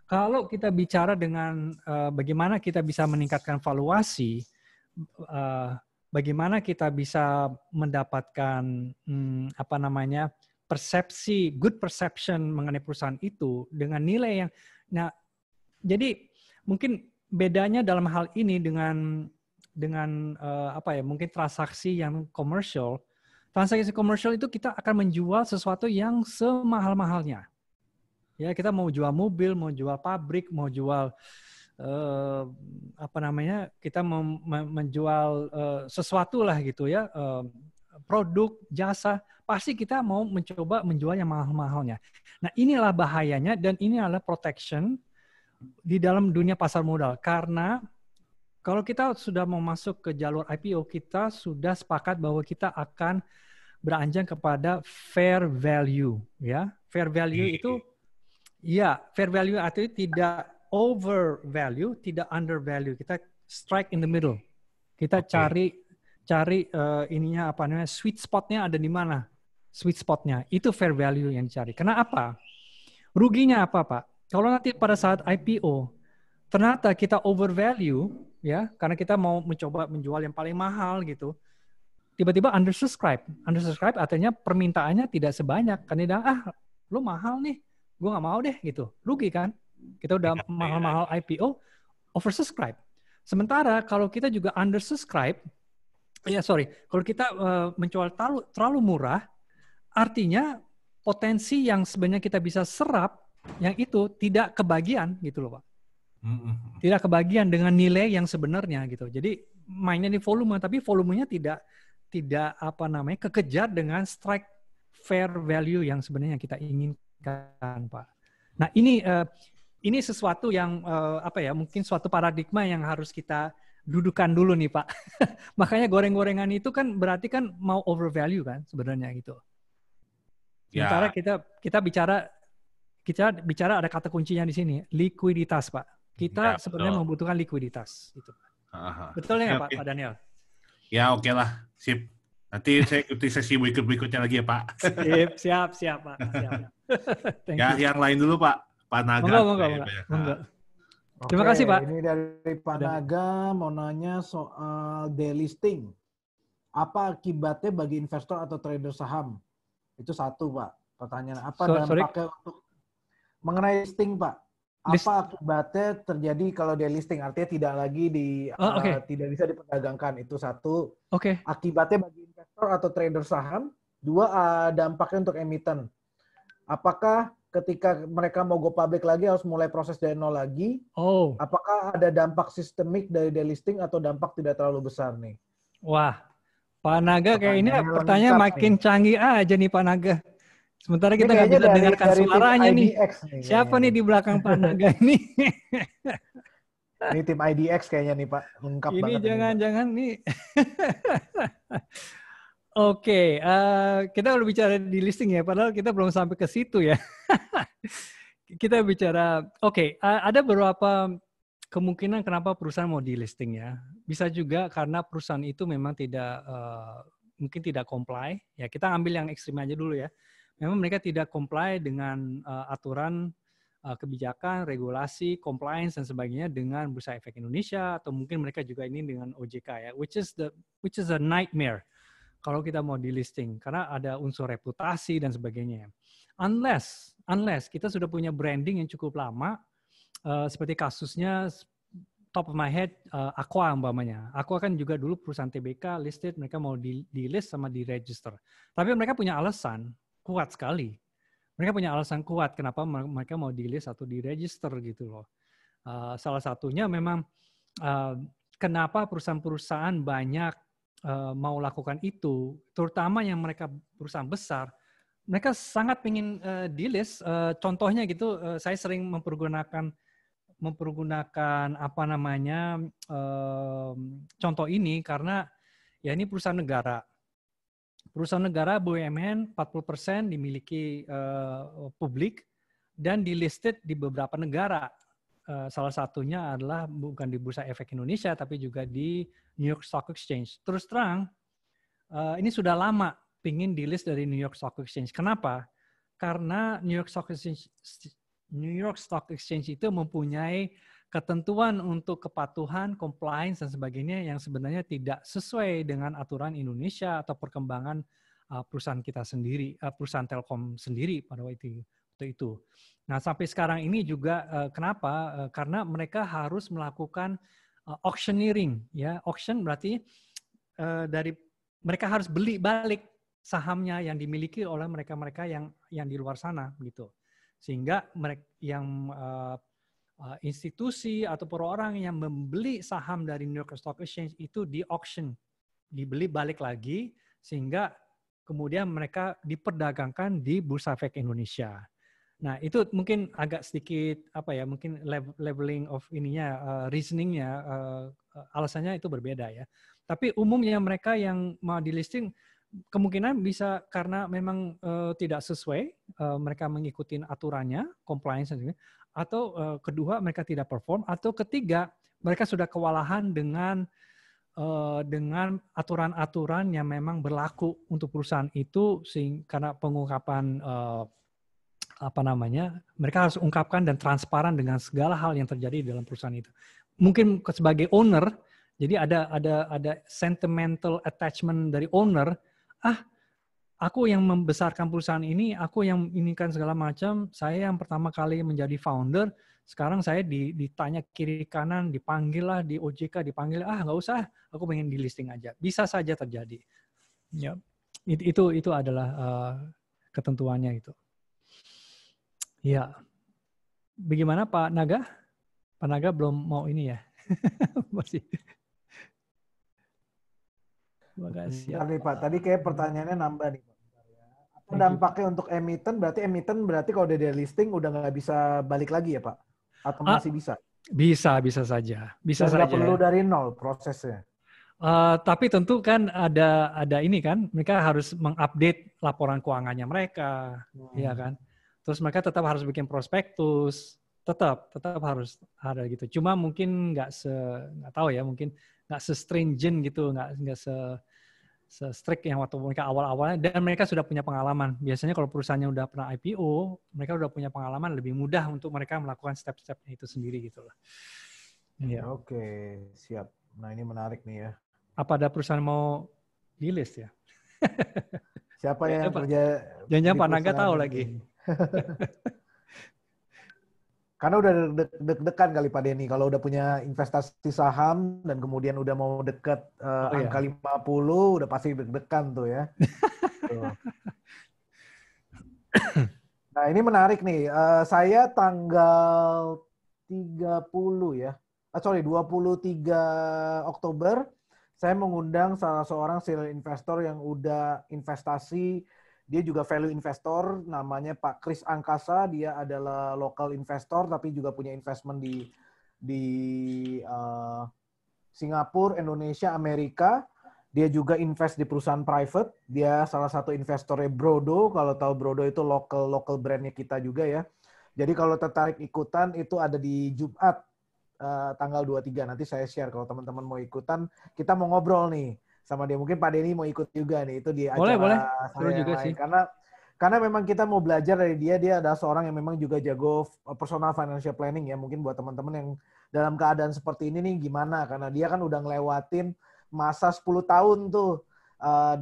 Kalau kita bicara dengan bagaimana kita bisa meningkatkan valuasi, bagaimana kita bisa mendapatkan good perception mengenai perusahaan itu dengan nilai yang, jadi mungkin bedanya dalam hal ini dengan mungkin transaksi yang komersial. Transaksi komersial itu kita akan menjual sesuatu yang semahal-mahalnya. Ya, kita mau jual mobil, mau jual pabrik, mau jual kita mau menjual sesuatu lah gitu ya, produk, jasa, pasti kita mau mencoba menjual yang mahal-mahalnya. Nah, inilah bahayanya dan ini adalah protection di dalam dunia pasar modal. Karena kalau kita sudah mau masuk ke jalur IPO, kita sudah sepakat bahwa kita akan beranjak kepada fair value, ya. Fair value itu, fair value artinya tidak over value, tidak under value. Kita strike in the middle. Kita cari sweet spotnya ada di mana? Sweet spotnya itu fair value yang dicari. Kenapa? Ruginya apa Pak? Kalau nanti pada saat IPO ternyata kita overvalue, ya, karena kita mau mencoba menjual yang paling mahal gitu, tiba-tiba undersubscribe. Undersubscribe artinya permintaannya tidak sebanyak. Kan dia lu mahal nih, gue nggak mau deh gitu. Rugi kan? Kita udah mahal-mahal IPO, oversubscribe. Sementara kalau kita juga undersubscribe, kalau kita menjual terlalu murah, artinya potensi yang sebenarnya kita bisa serap, yang itu tidak kebagian gitu loh Pak. Tidak kebagian dengan nilai yang sebenarnya gitu. Jadi mainnya di volume, tapi volumenya tidak kekejar dengan strike fair value yang sebenarnya kita inginkan. diinginkan, Pak. Nah, ini sesuatu yang mungkin suatu paradigma yang harus kita dudukan dulu nih, Pak. Makanya goreng-gorengan itu kan berarti kan mau overvalue kan sebenarnya gitu. Sementara kita bicara ada kata kuncinya di sini, likuiditas, Pak. Kita sebenarnya membutuhkan likuiditas gitu. Betul ya, Pak Daniel? Ya, oke lah. Sip. Nanti saya ikuti sesi berikutnya lagi ya, Pak. Siap, Pak. Siap. Ya, yang lain dulu, Pak. Pak Naga. Monggo. Terima kasih, Pak. Ini dari Pak Naga mau nanya soal delisting. Apa akibatnya bagi investor atau trader saham? Itu satu, Pak. Pertanyaan apa dampaknya untuk mengenai listing, Pak? Apa akibatnya terjadi kalau delisting? Artinya tidak lagi tidak bisa diperdagangkan. Itu satu. Akibatnya bagi investor atau trader saham. Dua, dampaknya untuk emiten. Apakah ketika mereka mau go public lagi harus mulai proses dari nol lagi? Apakah ada dampak sistemik dari delisting atau dampak tidak terlalu besar nih? Wah, Pak Naga kayaknya pertanyaan makin canggih aja nih Pak Naga. Sementara kita nggak bisa dengarkan suaranya nih. Siapa nih di belakang Pak Naga ini? Ini tim IDX kayaknya nih Pak. Lengkap ini banget. Jangan-jangan nih. Oke, kita udah bicara di listing ya. Padahal kita belum sampai ke situ ya. Kita bicara, ada beberapa kemungkinan kenapa perusahaan mau di listing ya. Bisa juga karena perusahaan itu memang mungkin tidak comply. Ya kita ambil yang ekstrim aja dulu ya. Memang mereka tidak comply dengan aturan kebijakan, regulasi, compliance dan sebagainya dengan Bursa Efek Indonesia atau mungkin mereka juga ini dengan OJK ya, which is a nightmare kalau kita mau di listing karena ada unsur reputasi dan sebagainya. Unless kita sudah punya branding yang cukup lama, seperti kasusnya top of my head Aqua umpamanya. Aqua kan juga dulu perusahaan TBK listed, mereka mau di list sama di register. Tapi mereka punya alasan kuat sekali. Mereka punya alasan kuat kenapa mereka mau di list atau di register gitu loh. Salah satunya memang kenapa perusahaan-perusahaan banyak mau lakukan itu, terutama yang mereka perusahaan besar, mereka sangat ingin di list. Contohnya gitu, saya sering mempergunakan contoh ini karena ya ini perusahaan negara. Perusahaan negara BUMN 40% dimiliki publik dan di-listed di beberapa negara. Salah satunya adalah bukan di Bursa Efek Indonesia tapi juga di New York Stock Exchange. Terus terang, ini sudah lama pingin di-list dari New York Stock Exchange. Kenapa? Karena New York Stock Exchange itu mempunyai ketentuan untuk kepatuhan, compliance, dan sebagainya yang sebenarnya tidak sesuai dengan aturan Indonesia atau perkembangan perusahaan kita sendiri, perusahaan Telkom sendiri pada waktu itu. Nah, sampai sekarang ini juga kenapa? Karena mereka harus melakukan auctioneering, ya. Auction berarti mereka harus beli balik sahamnya yang dimiliki oleh mereka-mereka yang di luar sana, gitu. Sehingga mereka yang institusi atau orang yang membeli saham dari New York Stock Exchange itu di auction, dibeli balik lagi sehingga kemudian mereka diperdagangkan di Bursa Efek Indonesia. Nah, itu mungkin agak sedikit mungkin leveling of reasoningnya, alasannya itu berbeda ya. Tapi umumnya mereka yang mau di listing kemungkinan bisa karena memang tidak sesuai, mereka mengikuti aturannya, compliance dan sebagainya. Atau kedua mereka tidak perform, atau ketiga mereka sudah kewalahan dengan aturan-aturan yang memang berlaku untuk perusahaan itu, karena pengungkapan mereka harus ungkapkan dan transparan dengan segala hal yang terjadi dalam perusahaan itu. Mungkin sebagai owner, jadi ada sentimental attachment dari owner. Aku yang membesarkan perusahaan ini, aku yang inikan segala macam, saya yang pertama kali menjadi founder, sekarang saya ditanya kiri kanan, dipanggil lah di OJK, dipanggil, nggak usah, aku pengen di listing aja. Bisa saja terjadi. Ya, itu adalah ketentuannya itu. Ya, bagaimana Pak Naga? Pak Naga belum mau ini ya? Masih. Terima kasih. Pak, tadi kayak pertanyaannya nambah nih Pak. dampaknya untuk emiten berarti kalau udah dari listing udah nggak bisa balik lagi ya Pak? Atau masih bisa? Bisa saja. Bisa Dan saja. nggak perlu dari nol prosesnya. Tapi tentu kan ada ini kan, mereka harus mengupdate laporan keuangannya mereka, ya kan. Terus mereka tetap harus bikin prospektus, tetap harus ada gitu. Cuma mungkin nggak tahu ya, mungkin nggak se-stringent gitu, nggak se-strict yang waktu mereka awal-awalnya, dan mereka sudah punya pengalaman. Biasanya kalau perusahaannya udah pernah IPO, mereka udah punya pengalaman, lebih mudah untuk mereka melakukan step-stepnya itu sendiri gitu lah. Ya. Oke, siap. Nah ini menarik nih ya. Apa ada perusahaan mau di list ya? Siapa yang kerja? Jangan-jangan Pak Naga tahu lagi. Karena udah deg-degan kali Pak Denny. Kalau udah punya investasi saham dan kemudian udah mau deket angka 50, udah pasti deg-degan tuh ya. Nah ini menarik nih. Saya tanggal 23 Oktober, saya mengundang salah seorang serial investor yang udah investasi. Dia juga value investor, namanya Pak Kris Angkasa. Dia adalah local investor, tapi juga punya investment di Singapura, Indonesia, Amerika. Dia juga invest di perusahaan private. Dia salah satu investornya Brodo. Kalau tahu Brodo itu local brandnya kita juga ya. Jadi kalau tertarik ikutan itu ada di Jumat tanggal 23. Nanti saya share kalau teman-teman mau ikutan. Kita mau ngobrol nih sama dia. Mungkin Pak Denny mau ikut juga nih. Itu di acara saya yang juga lain. Sih. Karena memang kita mau belajar dari dia. Dia adalah seorang yang memang juga jago personal financial planning ya. Mungkin buat teman-teman yang dalam keadaan seperti ini nih gimana. Karena dia kan udah ngelewatin masa 10 tahun tuh.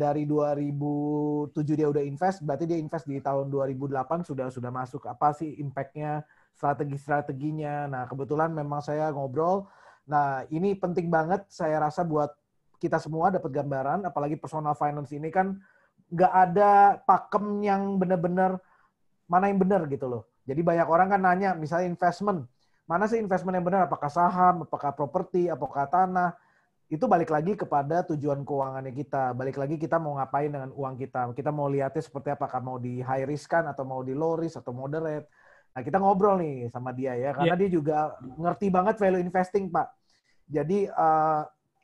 Dari 2007 dia udah invest. Berarti dia invest di tahun 2008 sudah masuk. Apa sih impact-nya, strategi-strateginya. Nah kebetulan memang saya ngobrol. Nah ini penting banget saya rasa buat kita semua dapat gambaran, apalagi personal finance ini kan nggak ada pakem yang benar-benar mana yang benar gitu loh. Jadi banyak orang kan nanya, misalnya investment, mana sih investment yang benar? Apakah saham, apakah properti, apakah tanah? Itu balik lagi kepada tujuan keuangannya kita. Balik lagi kita mau ngapain dengan uang kita. Kita mau lihatnya seperti apakah mau di high risk kan, atau mau di low risk, atau moderate. Nah kita ngobrol nih sama dia ya, karena dia juga ngerti banget value investing Pak. Jadi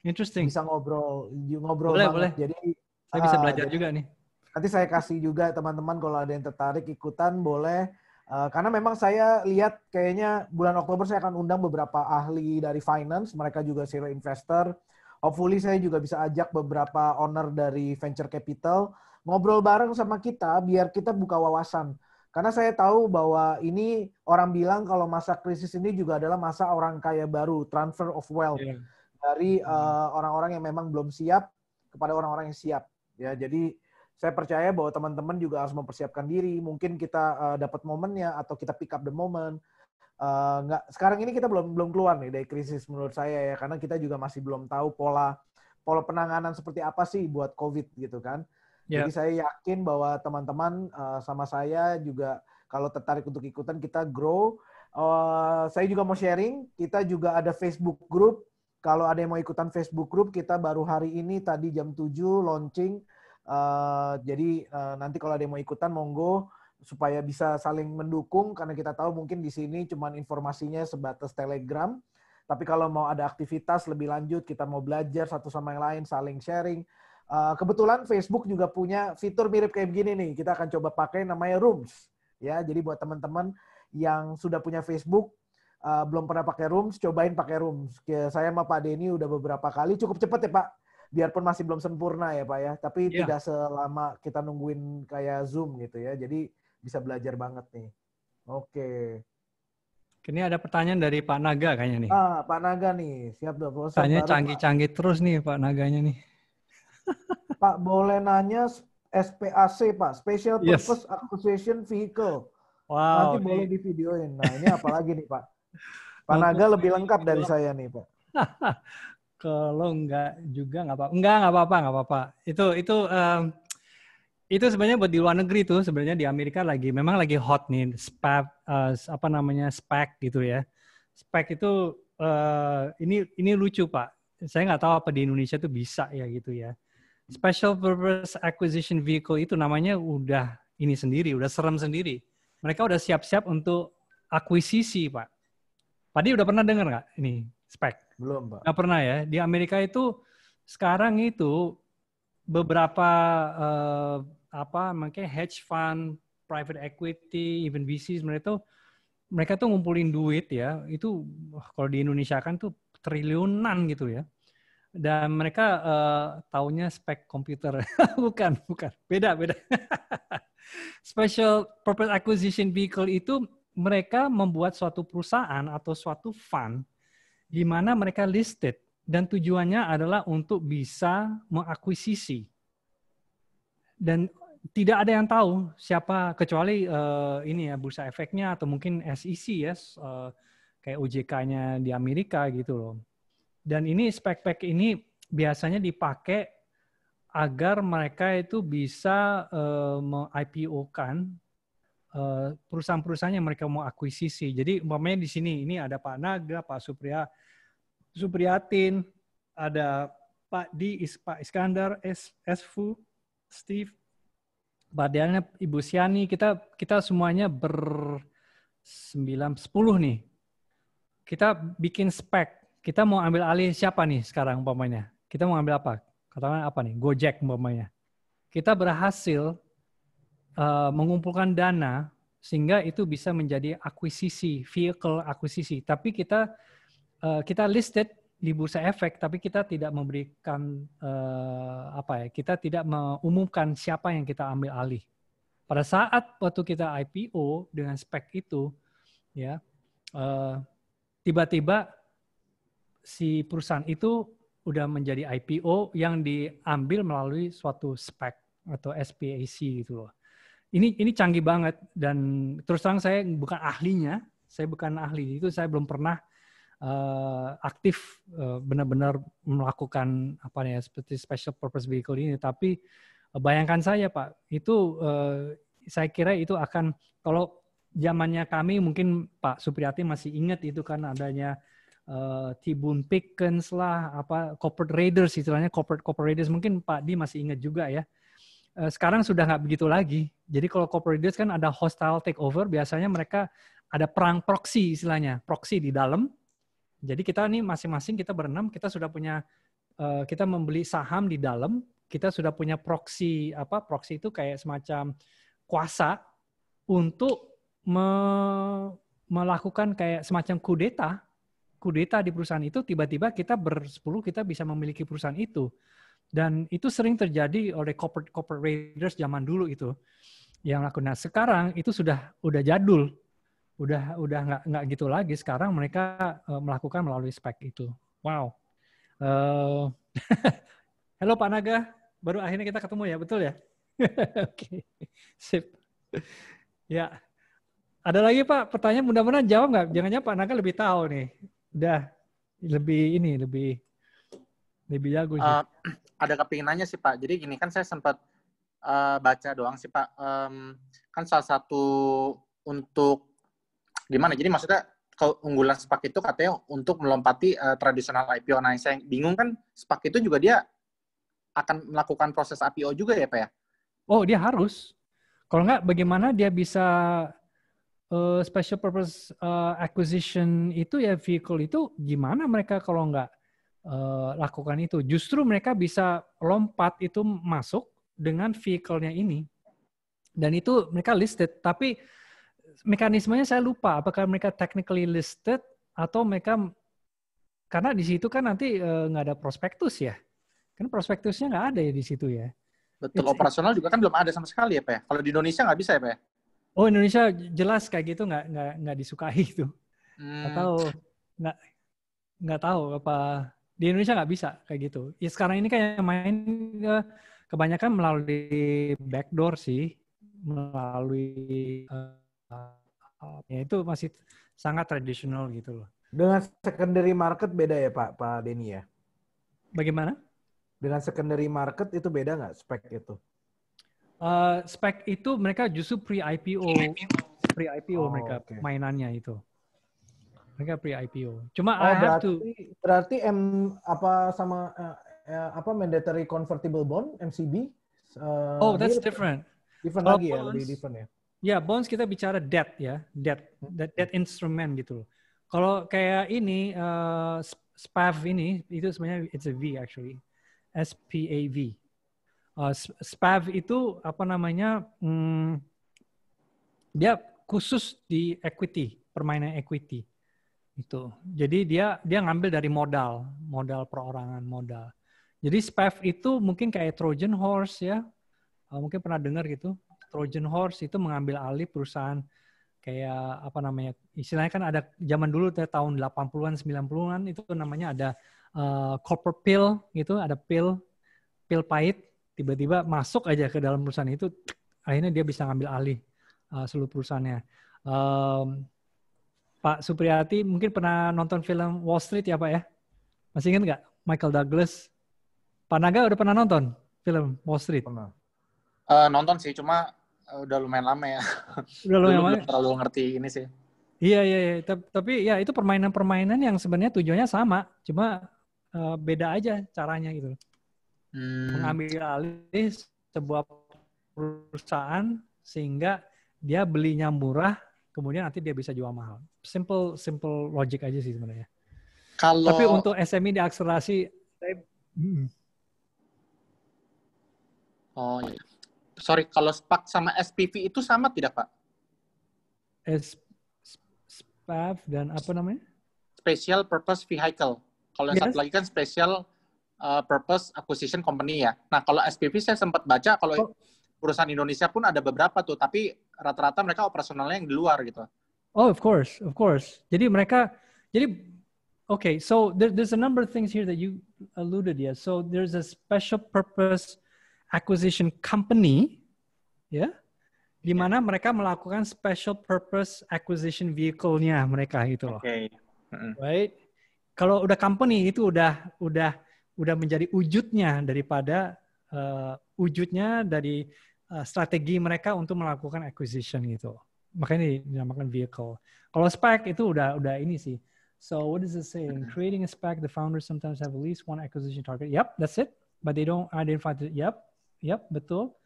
interesting. Bisa ngobrol boleh. Jadi saya bisa belajar juga nih. Nanti saya kasih juga teman-teman kalau ada yang tertarik ikutan boleh. Karena memang saya lihat kayaknya bulan Oktober saya akan undang beberapa ahli dari finance. Mereka juga serial investor. Hopefully saya juga bisa ajak beberapa owner dari venture capital. Ngobrol bareng sama kita biar kita buka wawasan. Karena saya tahu bahwa ini orang bilang kalau masa krisis ini juga adalah masa orang kaya baru. Transfer of wealth. Yeah. Dari orang-orang yang memang belum siap kepada orang-orang yang siap. Ya, jadi saya percaya bahwa teman-teman juga harus mempersiapkan diri. Mungkin kita dapat momennya atau kita pick up the moment. Sekarang ini kita belum keluar nih dari krisis menurut saya ya, karena kita juga masih belum tahu pola penanganan seperti apa sih buat COVID gitu kan. Yeah. Jadi saya yakin bahwa teman-teman sama saya juga kalau tertarik untuk ikutan kita grow. Saya juga mau sharing. Kita juga ada Facebook group. Kalau ada yang mau ikutan Facebook group, kita baru hari ini tadi jam 7 launching. Jadi nanti kalau ada yang mau ikutan, monggo supaya bisa saling mendukung. Karena kita tahu mungkin di sini cuman informasinya sebatas Telegram. Tapi kalau mau ada aktivitas lebih lanjut, kita mau belajar satu sama yang lain, saling sharing. Kebetulan Facebook juga punya fitur mirip kayak begini nih. Kita akan coba pakai namanya Rooms. Ya, jadi buat teman-teman yang sudah punya Facebook, belum pernah pakai Rooms, cobain pakai Rooms. Saya sama Pak Denny udah beberapa kali, cukup cepat ya Pak. Biarpun masih belum sempurna ya Pak ya, tapi tidak selama kita nungguin kayak Zoom gitu ya. Jadi bisa belajar banget nih. Oke. Ini ada pertanyaan dari Pak Naga kayaknya nih. Pak Naga nih, siap dong. Tanya canggih-canggih terus nih Pak Naganya nih. Pak boleh nanya SPAC Pak, Special Purpose Acquisition Vehicle. Wow. Nanti boleh di videoin. Nah ini apalagi nih Pak? Pak Naga lebih lengkap dari saya nih Pak. Kalau enggak juga nggak apa-apa. Nggak apa-apa. Itu sebenarnya buat di luar negeri tuh sebenarnya di Amerika memang lagi hot nih SPAC gitu ya. SPAC itu ini lucu Pak. Saya nggak tahu apa di Indonesia tuh bisa ya gitu ya. Special Purpose Acquisition Vehicle itu namanya udah ini sendiri, udah serem sendiri. Mereka udah siap-siap untuk akuisisi, Pak. Pak Di udah pernah dengar nggak ini SPAC? Belum, Pak. Nggak pernah ya. Di Amerika itu sekarang itu beberapa makanya hedge fund, private equity, even VCs, mereka tuh ngumpulin duit ya. Itu kalau di Indonesia kan tuh triliunan gitu ya. Dan mereka taunya spek komputer. bukan. Beda. Special Purpose Acquisition Vehicle itu mereka membuat suatu perusahaan atau suatu fund di mana mereka listed dan tujuannya adalah untuk bisa mengakuisisi. Dan tidak ada yang tahu siapa kecuali ini ya Bursa Efeknya atau mungkin SEC ya kayak OJK-nya di Amerika gitu loh. Dan ini spek-spek ini biasanya dipakai agar mereka itu bisa meng-IPO-kan perusahaan-perusahaan yang mereka mau akuisisi. Jadi umpamanya di sini ini ada Pak Naga, Pak Supriyatin, ada Pak Di, Pak Iskandar, Esfu, Steve, Pak Diana, Ibu Siani, kita semuanya 9-10 nih. Kita bikin spek. Kita mau ambil alih siapa nih sekarang umpamanya? Kita mau ambil apa? Katakan apa nih? Gojek umpamanya. Kita berhasil mengumpulkan dana sehingga itu bisa menjadi akuisisi, vehicle akuisisi. Tapi kita listed di Bursa Efek, tapi kita tidak memberikan kita tidak mengumumkan siapa yang kita ambil alih. Pada saat waktu kita IPO dengan spek itu, ya tiba-tiba si perusahaan itu udah menjadi IPO yang diambil melalui suatu spek atau SPAC gitu loh. Ini canggih banget dan terus terang saya bukan ahlinya, saya bukan ahli itu, saya belum pernah aktif benar-benar melakukan seperti special purpose vehicle ini, tapi bayangkan saya Pak, itu saya kira itu akan, kalau zamannya kami mungkin Pak Supriyati masih ingat itu kan adanya Tibun Pickens lah, corporate raiders istilahnya, corporate raiders, mungkin Pak Di masih ingat juga ya. Sekarang sudah nggak begitu lagi. Jadi kalau corporate raiders kan ada hostile takeover, biasanya mereka ada perang proxy istilahnya, proxy di dalam. Jadi kita nih masing-masing kita berenam, kita sudah punya, kita membeli saham di dalam, kita sudah punya proxy, proxy itu kayak semacam kuasa untuk melakukan kayak semacam kudeta di perusahaan itu, tiba-tiba kita bersepuluh kita bisa memiliki perusahaan itu. Dan itu sering terjadi oleh corporate raiders zaman dulu itu yang lakukan. Nah, sekarang itu udah jadul, udah nggak gitu lagi. Sekarang mereka melakukan melalui spek itu. Wow. Halo Pak Naga, baru akhirnya kita ketemu ya, betul ya? Oke, sip. Ya, ada lagi Pak pertanyaan, mudah-mudahan jawab nggak? Jangan-jangan Pak Naga lebih tahu nih. Udah lebih jago sih. Ada kepinginannya sih Pak. Jadi gini kan saya sempat baca doang sih Pak. Kan salah satu untuk gimana? Jadi maksudnya keunggulan SPAC itu katanya untuk melompati tradisional IPO. Nah, saya bingung kan SPAC itu juga dia akan melakukan proses IPO juga ya Pak ya? Oh, dia harus. Kalau nggak, bagaimana dia bisa special purpose acquisition itu ya, vehicle itu gimana mereka kalau nggak lakukan itu? Justru mereka bisa lompat itu masuk dengan vehicle-nya ini. Dan itu mereka listed, tapi mekanismenya saya lupa. Apakah mereka technically listed atau mereka, karena di situ kan nanti nggak ada prospektus ya. Kan prospektusnya nggak ada ya di situ ya. Betul, operasional juga kan belum ada sama sekali ya Pak ya? Kalau di Indonesia nggak bisa ya Pak ya? Oh, Indonesia jelas kayak gitu nggak disukai itu. Nggak tahu apa di Indonesia nggak bisa kayak gitu. Ya sekarang ini kayak main kebanyakan melalui backdoor sih, melalui ya itu masih sangat tradisional gitu loh. Dengan secondary market beda ya Pak Denny ya? Bagaimana? Dengan secondary market itu beda nggak spek itu? Spek itu mereka justru pre-IPO mereka okay. mainannya itu. Mereka pre-IPO. Cuma berarti mandatory convertible bond MCB? That's different. Different Kalau lagi ya, bonds, lebih different ya. ya bonds kita bicara debt ya, debt instrument gitu loh. Kalau kayak ini SPAV ini itu sebenarnya it's a V actually, SPAV. SPAV itu apa namanya? Dia khusus di equity, permainan equity. Itu. Jadi dia ngambil dari modal perorangan modal. Jadi SPAV itu mungkin kayak Trojan Horse ya. Mungkin pernah dengar gitu. Trojan Horse itu mengambil alih perusahaan kayak apa namanya? Istilahnya kan ada zaman dulu tahun 80-an 90-an itu namanya ada corporate pill gitu, ada pil pahit tiba-tiba masuk aja ke dalam perusahaan itu akhirnya dia bisa ngambil alih seluruh perusahaannya. Pak Supriyati mungkin pernah nonton film Wall Street ya Pak ya? Masih ingat nggak Michael Douglas? Pak Naga udah pernah nonton film Wall Street? Pernah. Nonton sih, cuma udah lumayan lama ya. Udah lumayan lama. Belum terlalu ngerti ini sih. Iya. Tapi ya itu permainan-permainan yang sebenarnya tujuannya sama, cuma beda aja caranya gitu. Mengambil alih sebuah perusahaan sehingga dia belinya murah, kemudian nanti dia bisa jual mahal. Simple logic aja sih sebenarnya. Tapi untuk SME diakselerasi, oh iya. Sorry, kalau SPAC sama SPV itu sama tidak Pak? SPAV dan apa namanya? Special Purpose Vehicle. Kalau yang satu lagi kan Special Purpose Acquisition Company ya. Nah kalau SPV saya sempat baca kalau perusahaan Indonesia pun ada beberapa tuh, tapi rata-rata mereka operasionalnya yang di luar gitu. Oh, of course. Jadi okay, so there's a number of things here that you alluded, yeah. So there's a special purpose acquisition company, ya, di mana mereka melakukan special purpose acquisition vehicle-nya mereka itu loh. Okay. Right? Kalau udah company itu udah menjadi wujudnya daripada dari strategi mereka untuk melakukan acquisition gitu. Makanya dinamakan vehicle. Kalau SPAC itu udah ini sih. So what does it say? In creating a SPAC, the founders sometimes have at least one acquisition target. Yep, that's it. But they don't identify the, Yep, betul.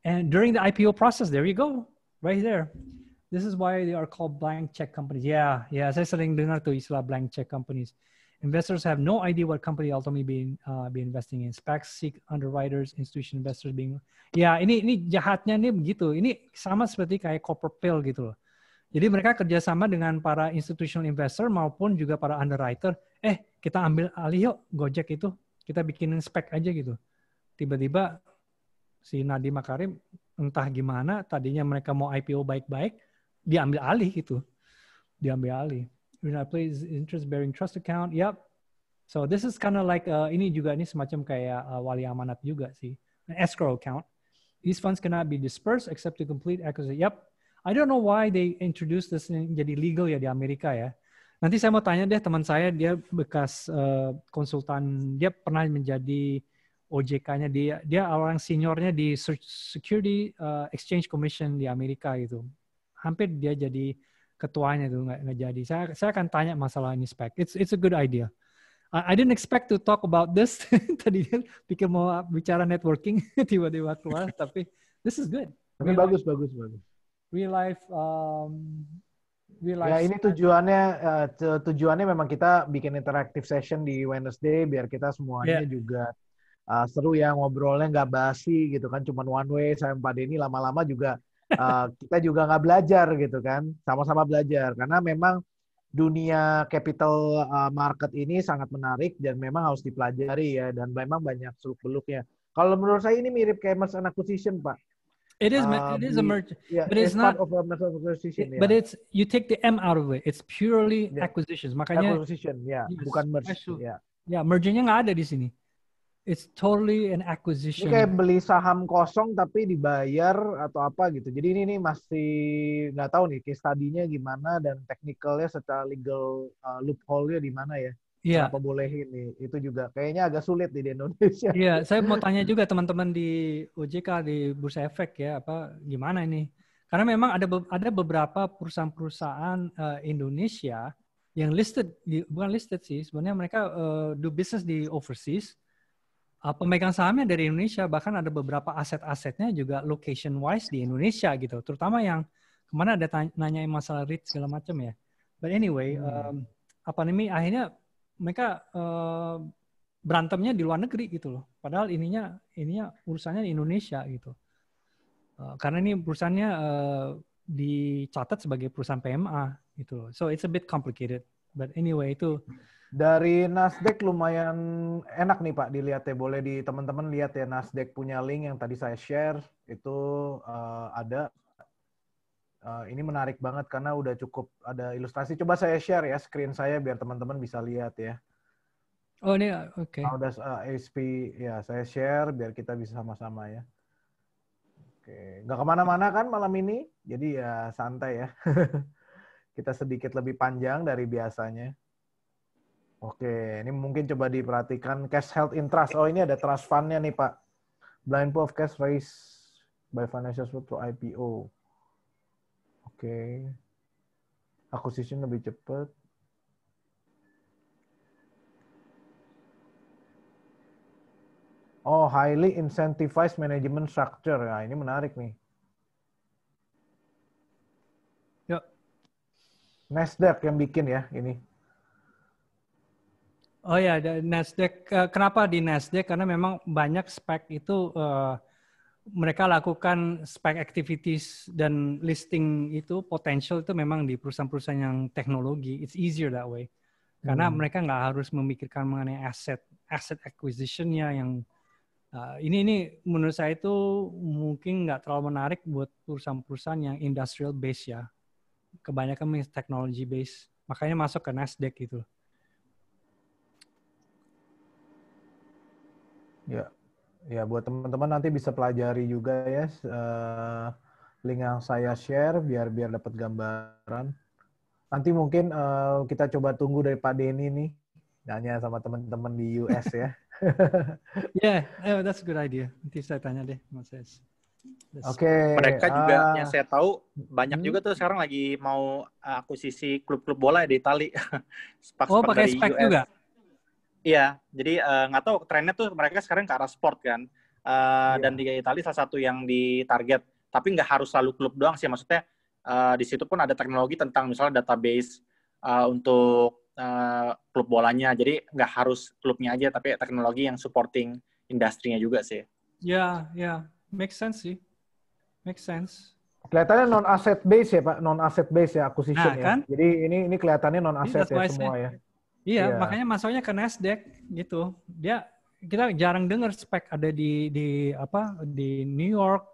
And during the IPO process, there you go. Right there. This is why they are called blank check companies. Yeah, saya sering dengar tuh istilah blank check companies. Investors have no idea what company ultimately be investing in. SPACs seek underwriters, institutional investors being. Ya, ini jahatnya nih begitu. Ini sama seperti kayak corporate pill gitu loh. Jadi mereka kerjasama dengan para institutional investor maupun juga para underwriter. Kita ambil alih yuk Gojek itu. Kita bikinin SPAC aja gitu. Tiba-tiba si Nadiem Makarim entah gimana, tadinya mereka mau IPO baik-baik, diambil alih gitu. Diambil alih. Plays interest-bearing trust account. Yep. So this is kind of like ini semacam kayak wali amanat juga sih. An escrow account. These funds cannot be dispersed except to complete acquisition. Yep. I don't know why they introduced this jadi legal ya di Amerika ya. Nanti saya mau tanya deh teman saya, dia bekas konsultan, dia pernah menjadi OJK-nya, dia orang seniornya di Security Exchange Commission di Amerika gitu. Hampir dia jadi ketuanya tuh nggak jadi. Saya akan tanya masalah ini SPAC. It's a good idea. I didn't expect to talk about this. Tadi dia pikir mau bicara networking, tiba-tiba keluar. Tapi this is good. Tapi bagus. Real life. Ya ini tujuannya memang kita bikin interactive session di Wednesday biar kita semuanya juga seru ya, ngobrolnya nggak basi gitu kan, cuman one way. Saya Pak Denny lama-lama juga kita juga nggak belajar gitu kan, sama-sama belajar karena memang dunia capital market ini sangat menarik dan memang harus dipelajari ya, dan memang banyak seluk-beluknya. Kalau menurut saya ini mirip kayak merger and acquisition, Pak. It is a merger, but it's not. Of a merger acquisition, but it's you take the M out of it. It's purely acquisitions. Makanya acquisition, bukan merge. Ya, mergernya nggak ada di sini. It's totally an acquisition. Ini kayak beli saham kosong tapi dibayar atau apa gitu. Jadi ini masih nggak tahu nih case study-nya gimana dan technical-nya secara legal loophole-nya di mana ya. Kenapa bolehin nih? Itu juga kayaknya agak sulit di Indonesia. Iya, saya mau tanya juga teman-teman di OJK, di Bursa Efek ya, gimana ini? Karena memang ada beberapa perusahaan-perusahaan Indonesia yang bukan listed sih, sebenarnya mereka do business di overseas, pemegang sahamnya dari Indonesia, bahkan ada beberapa aset-asetnya juga location wise di Indonesia gitu. Terutama yang kemana ada nanyain masalah REIT segala macam ya. But anyway, akhirnya mereka berantemnya di luar negeri gitu loh. Padahal ininya urusannya di Indonesia gitu. Karena ini perusahaannya dicatat sebagai perusahaan PMA gitu loh. So it's a bit complicated. But anyway itu. Dari Nasdaq lumayan enak nih Pak dilihat ya. Boleh di teman-teman lihat ya, Nasdaq punya link yang tadi saya share itu ada. Ini menarik banget karena udah cukup ada ilustrasi. Coba saya share ya screen saya biar teman-teman bisa lihat ya. Oh ini oke. Udah ASP ya, saya share biar kita bisa sama-sama ya. Oke, nggak kemana-mana kan malam ini, jadi ya santai ya. Kita sedikit lebih panjang dari biasanya. Oke, ini mungkin coba diperhatikan cash held in trust. Oh, ini ada trust fund-nya nih, Pak. Blind pool of cash raised by financial institution through IPO. Oke. Acquisition lebih cepat. Oh, highly incentivized management structure. Nah, ini menarik nih. Yuk. Nasdaq yang bikin ya, ini. Oh ya, Nasdaq. Kenapa di Nasdaq? Karena memang banyak SPAC itu mereka lakukan SPAC activities dan listing itu potential itu memang di perusahaan-perusahaan yang teknologi. It's easier that way. Karena mereka nggak harus memikirkan mengenai asset acquisition-nya yang ini menurut saya itu mungkin nggak terlalu menarik buat perusahaan-perusahaan yang industrial base ya. Kebanyakan technology base. Makanya masuk ke Nasdaq gitu. Ya buat teman-teman nanti bisa pelajari juga ya link yang saya share biar dapat gambaran. Nanti mungkin kita coba tunggu dari Pak Denny nih nanya sama teman-teman di US ya. Yeah, that's a good idea. Nanti saya tanya deh, Mas S. Oke. Mereka juga yang saya tahu banyak juga tuh sekarang lagi mau akuisisi klub-klub bola di Itali. Pakai SPAC juga? Iya, jadi nggak tahu trennya tuh mereka sekarang ke arah sport kan. Dan Liga Italia salah satu yang ditarget. Tapi nggak harus selalu klub doang sih. Maksudnya di situ pun ada teknologi tentang misalnya database untuk klub bolanya. Jadi nggak harus klubnya aja, tapi teknologi yang supporting industrinya juga sih. Ya, make sense sih. Make sense. Kelihatannya non asset base ya Pak, non asset base ya acquisition ya. Kan? Jadi ini kelihatannya non asset ya semua ya. Iya, makanya masuknya ke Nasdaq gitu. Kita jarang dengar SPAC ada di New York,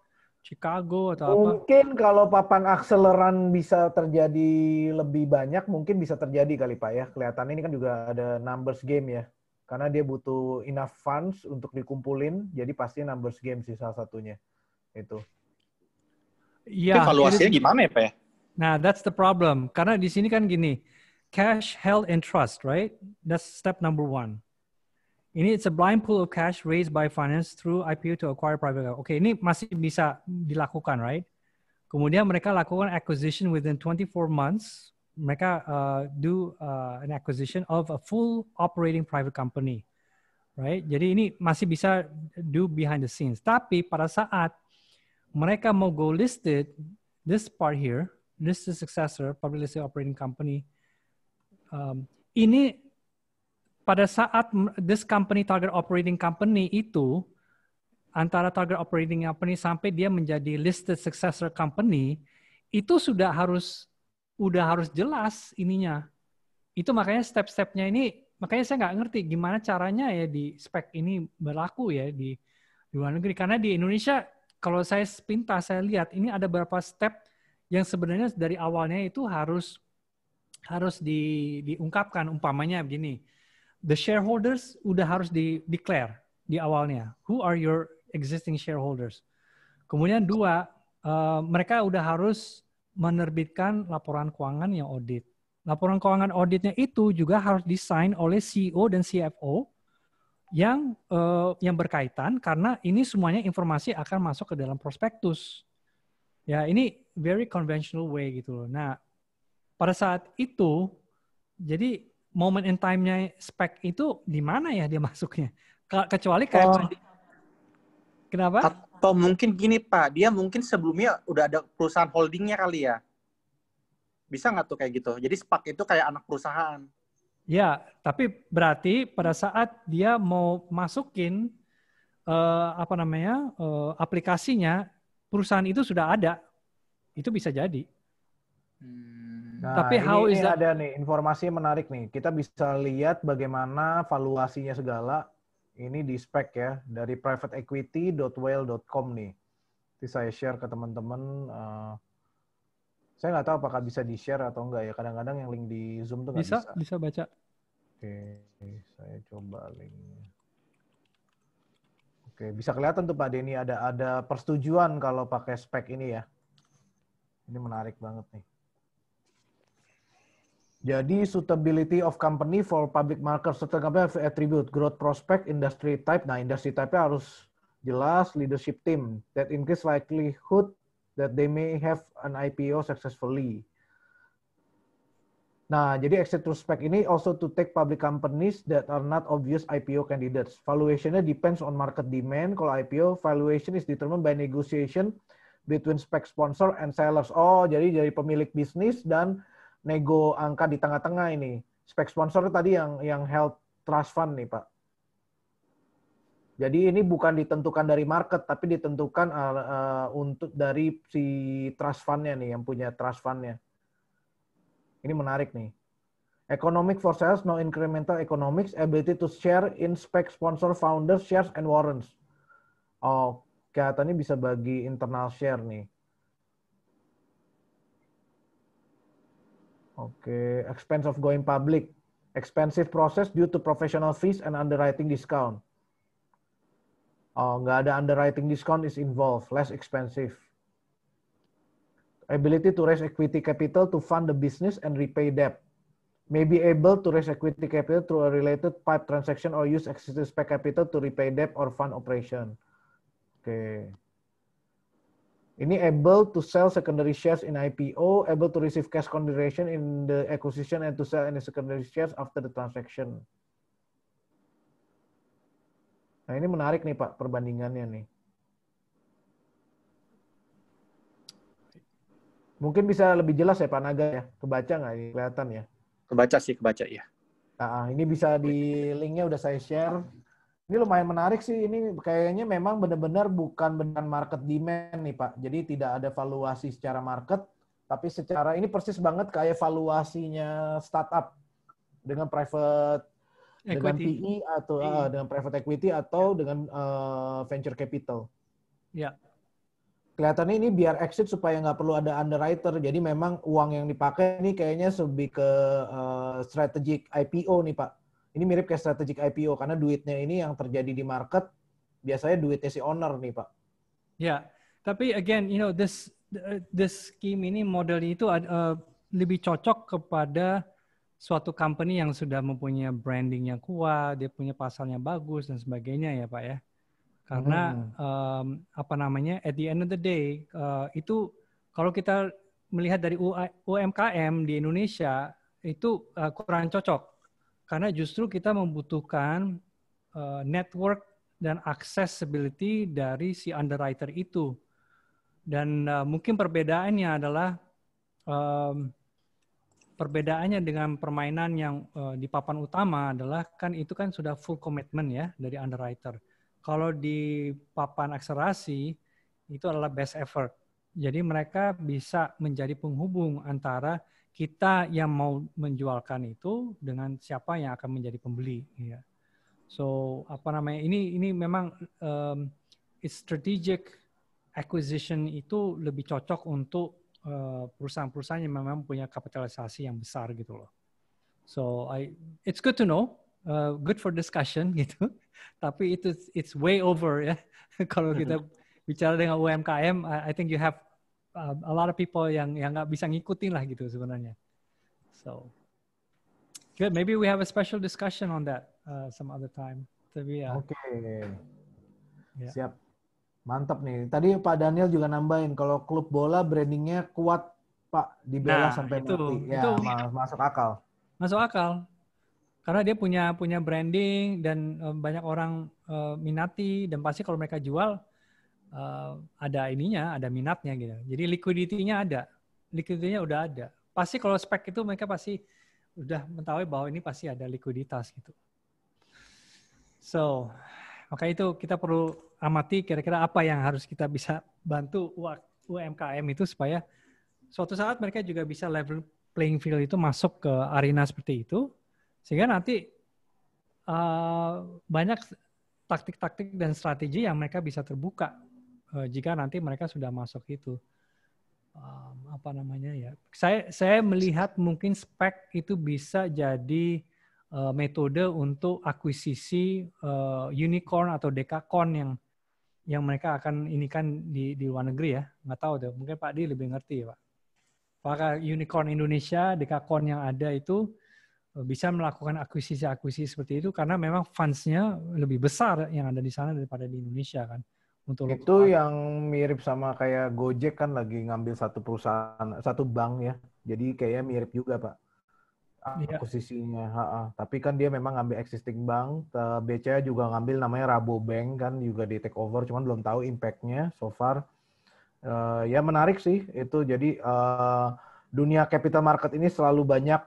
Chicago atau apa. Mungkin kalau papan akseleran bisa terjadi lebih banyak, mungkin bisa terjadi kali Pak ya. Kelihatannya ini kan juga ada numbers game ya. Karena dia butuh enough funds untuk dikumpulin, jadi pasti numbers game sih salah satunya. Itu. Ya, evaluasinya gimana ya Pak ya? Nah, that's the problem. Karena di sini kan gini, cash held in trust, right? That's step number 1. It's a blind pool of cash raised by finance through IPO to acquire private capital. Oke, ini masih bisa dilakukan, right? Kemudian mereka lakukan acquisition within 24 months. Mereka do an acquisition of a full operating private company, right? Jadi ini masih bisa do behind the scenes. Tapi pada saat mereka mau go listed, this part here, this is successor, public listed operating company. Ini pada saat this company target operating company itu antara target operating company sampai dia menjadi listed successor company itu sudah harus jelas ininya. Itu makanya step-stepnya ini, makanya saya nggak ngerti gimana caranya ya di spek ini berlaku ya di luar negeri. Karena di Indonesia kalau saya sepintas saya lihat ini ada beberapa step yang sebenarnya dari awalnya itu harus diungkapkan. Umpamanya begini, the shareholders udah harus declare di awalnya. Who are your existing shareholders? Kemudian 2, mereka udah harus menerbitkan laporan keuangan yang audit. Laporan keuangan auditnya itu juga harus disign oleh CEO dan CFO yang berkaitan karena ini semuanya informasi akan masuk ke dalam prospektus. Ya, ini very conventional way gitu loh. Nah, pada saat itu, jadi moment in time-nya SPAC itu di mana ya dia masuknya? Kecuali kayak kenapa? Atau mungkin gini Pak, dia mungkin sebelumnya udah ada perusahaan holdingnya kali ya. Bisa nggak tuh kayak gitu? Jadi SPAC itu kayak anak perusahaan. Ya, tapi berarti pada saat dia mau masukin aplikasinya, perusahaan itu sudah ada, itu bisa jadi. Nah, Tapi ini ada nih informasi menarik nih. Kita bisa lihat bagaimana valuasinya segala. Ini di spek ya dari privateequity.whale.com nih. Nanti saya share ke teman-teman. Saya nggak tahu apakah bisa di-share atau enggak ya. Kadang-kadang yang link di Zoom tuh nggak bisa. Bisa baca. Oke, saya coba linknya. Oke, bisa kelihatan tuh Pak Denny ada persetujuan kalau pakai spek ini ya. Ini menarik banget nih. Jadi suitability of company for public market, certain company have attribute, growth prospect, industry type. Nah, industry type-nya harus jelas, leadership team that increase likelihood that they may have an IPO successfully. Nah, jadi exit prospect ini also to take public companies that are not obvious IPO candidates. Valuation-nya depends on market demand. Kalau IPO, valuation is determined by negotiation between spec sponsor and sellers. Oh, jadi dari pemilik bisnis dan nego angka di tengah-tengah ini. Spek sponsor tadi yang held trust fund nih, Pak. Jadi ini bukan ditentukan dari market, tapi ditentukan untuk dari si trust fund-nya nih, yang punya trust fund-nya. Ini menarik nih. Economic for sales, no incremental economics, ability to share in spec sponsor founders, shares, and warrants. Oh, kelihatannya bisa bagi internal share nih. Oke, expense of going public. Expensive process due to professional fees and underwriting discount. Oh, nggak ada underwriting discount is involved, less expensive. Ability to raise equity capital to fund the business and repay debt. May be able to raise equity capital through a related pipe transaction or use existing spec capital to repay debt or fund operation. Oke. Ini able to sell secondary shares in IPO, able to receive cash consideration in the acquisition and to sell any secondary shares after the transaction. Nah, ini menarik nih Pak perbandingannya nih. Mungkin bisa lebih jelas ya Pak Naga ya. Kebaca nggak ini? Kelihatan ya? Kebaca ya. Nah, ini bisa di linknya udah saya share. Ini lumayan menarik sih. Ini kayaknya memang benar-benar bukan benar market demand nih Pak. Jadi tidak ada valuasi secara market, tapi secara ini persis banget kayak valuasinya startup dengan private equity. Dengan PE atau dengan private equity atau dengan venture capital. Ya. Kelihatannya ini biar exit supaya nggak perlu ada underwriter. Jadi memang uang yang dipakai ini kayaknya lebih ke strategic IPO nih Pak. Ini mirip kayak strategic IPO karena duitnya ini yang terjadi di market biasanya duitnya si owner nih Pak. Ya, tapi again, this scheme ini modelnya itu lebih cocok kepada suatu company yang sudah mempunyai branding yang kuat, dia punya pasarnya bagus dan sebagainya ya Pak ya. Karena at the end of the day itu kalau kita melihat dari UMKM di Indonesia itu kurang cocok. Karena justru kita membutuhkan network dan accessibility dari si underwriter itu. Dan mungkin perbedaannya adalah perbedaannya dengan permainan yang di papan utama adalah kan itu kan sudah full commitment ya dari underwriter. Kalau di papan akselerasi itu adalah best effort. Jadi mereka bisa menjadi penghubung antara kita yang mau menjualkan itu dengan siapa yang akan menjadi pembeli. Ya. So ini memang strategic acquisition itu lebih cocok untuk perusahaan-perusahaan yang memang punya kapitalisasi yang besar gitu loh. So it's good to know, good for discussion gitu. Tapi it's way over ya. Kalau kita bicara dengan UMKM, I think you have a lot of people yang nggak bisa ngikutin lah gitu sebenarnya. So good, maybe we have a special discussion on that some other time. Tapi ya. Oke. Siap. Mantap nih. Tadi Pak Daniel juga nambahin kalau klub bola brandingnya kuat Pak, dibela sampai mati. Ya, masuk akal. Masuk akal. Karena dia punya branding dan banyak orang minati, dan pasti kalau mereka jual ada ininya, ada minatnya gitu. Jadi liquidity-nya ada, liquidity-nya udah ada. Pasti kalau spek itu mereka pasti udah mengetahui bahwa ini pasti ada likuiditas gitu. So, maka itu kita perlu amati kira-kira apa yang harus kita bisa bantu UMKM itu supaya suatu saat mereka juga bisa level playing field itu masuk ke arena seperti itu, sehingga nanti banyak taktik-taktik dan strategi yang mereka bisa terbuka jika nanti mereka sudah masuk itu. Apa namanya ya? Saya melihat mungkin spek itu bisa jadi metode untuk akuisisi unicorn atau dekakorn yang mereka akan inikan di luar negeri ya. Nggak tahu tuh, mungkin Pak Di lebih ngerti ya Pak. Apakah unicorn Indonesia, dekakorn yang ada itu bisa melakukan akuisisi seperti itu karena memang funds-nya lebih besar yang ada di sana daripada di Indonesia kan. Untuk itu yang mirip sama kayak Gojek kan lagi ngambil satu perusahaan, satu bank ya. Jadi kayaknya mirip juga Pak akuisisinya. Tapi kan dia memang ngambil existing bank. BCA juga ngambil namanya Rabobank kan juga di take over. Cuman belum tahu impact-nya so far. Ya menarik sih itu. Jadi dunia capital market ini selalu banyak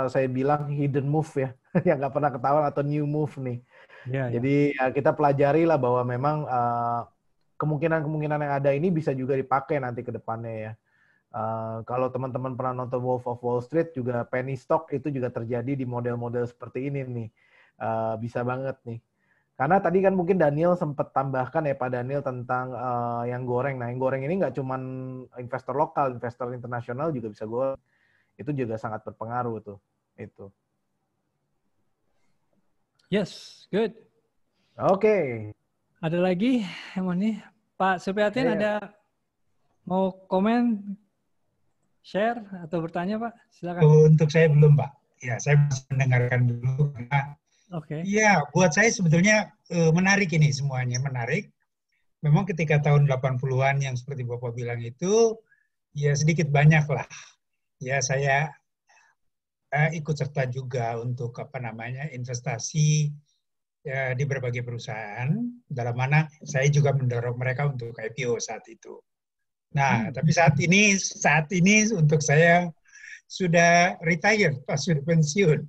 saya bilang hidden move ya. Yang nggak pernah ketahuan atau new move nih. Jadi kita pelajari lah bahwa memang kemungkinan-kemungkinan yang ada ini bisa juga dipakai nanti ke depannya ya. Kalau teman-teman pernah nonton Wolf of Wall Street juga penny stock itu juga terjadi di model-model seperti ini nih. Bisa banget nih. Karena tadi kan mungkin Daniel sempat tambahkan ya Pak Daniel tentang yang goreng. Nah yang goreng ini nggak cuma investor lokal, investor internasional juga bisa goreng. Itu juga sangat berpengaruh tuh. Itu. Yes, good. Oke. Ada lagi yang ini Pak Suprihatin ada mau komen, share atau bertanya Pak? Silakan. Untuk saya belum Pak. Ya saya masih mendengarkan dulu karena ya buat saya sebetulnya menarik ini semuanya menarik. Memang ketika tahun 80-an yang seperti Bapak bilang itu ya sedikit banyak lah. Ya saya ikut serta juga untuk investasi di berbagai perusahaan, dalam mana saya juga mendorong mereka untuk IPO saat itu. Nah, tapi saat ini untuk saya sudah retire, sudah pensiun.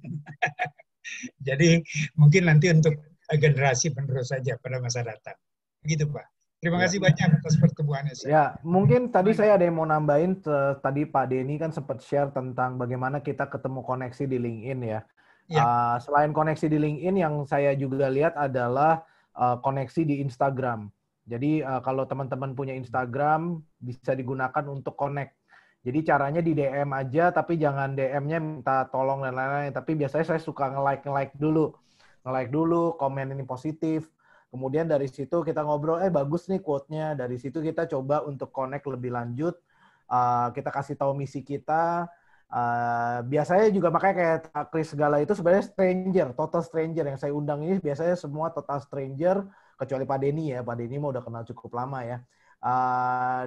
Jadi mungkin nanti untuk generasi penerus saja pada masa datang. Begitu Pak. Terima kasih banyak atas pertemuannya. Ya, mungkin tadi saya ada yang mau nambahin. Tadi Pak Denny kan sempat share tentang bagaimana kita ketemu koneksi di LinkedIn ya. Selain koneksi di LinkedIn, yang saya juga lihat adalah koneksi di Instagram. Jadi kalau teman-teman punya Instagram, bisa digunakan untuk connect. Jadi caranya di DM aja, tapi jangan DM-nya minta tolong dan lain-lain. Tapi biasanya saya suka nge-like dulu. Nge-like dulu, komen ini positif. Kemudian dari situ kita ngobrol, bagus nih quote-nya. Dari situ kita coba untuk connect lebih lanjut. Kita kasih tahu misi kita. Biasanya juga makanya kayak Chris segala itu sebenarnya stranger, total stranger yang saya undang ini biasanya semua total stranger kecuali Pak Denny ya. Pak Denny mah udah kenal cukup lama ya.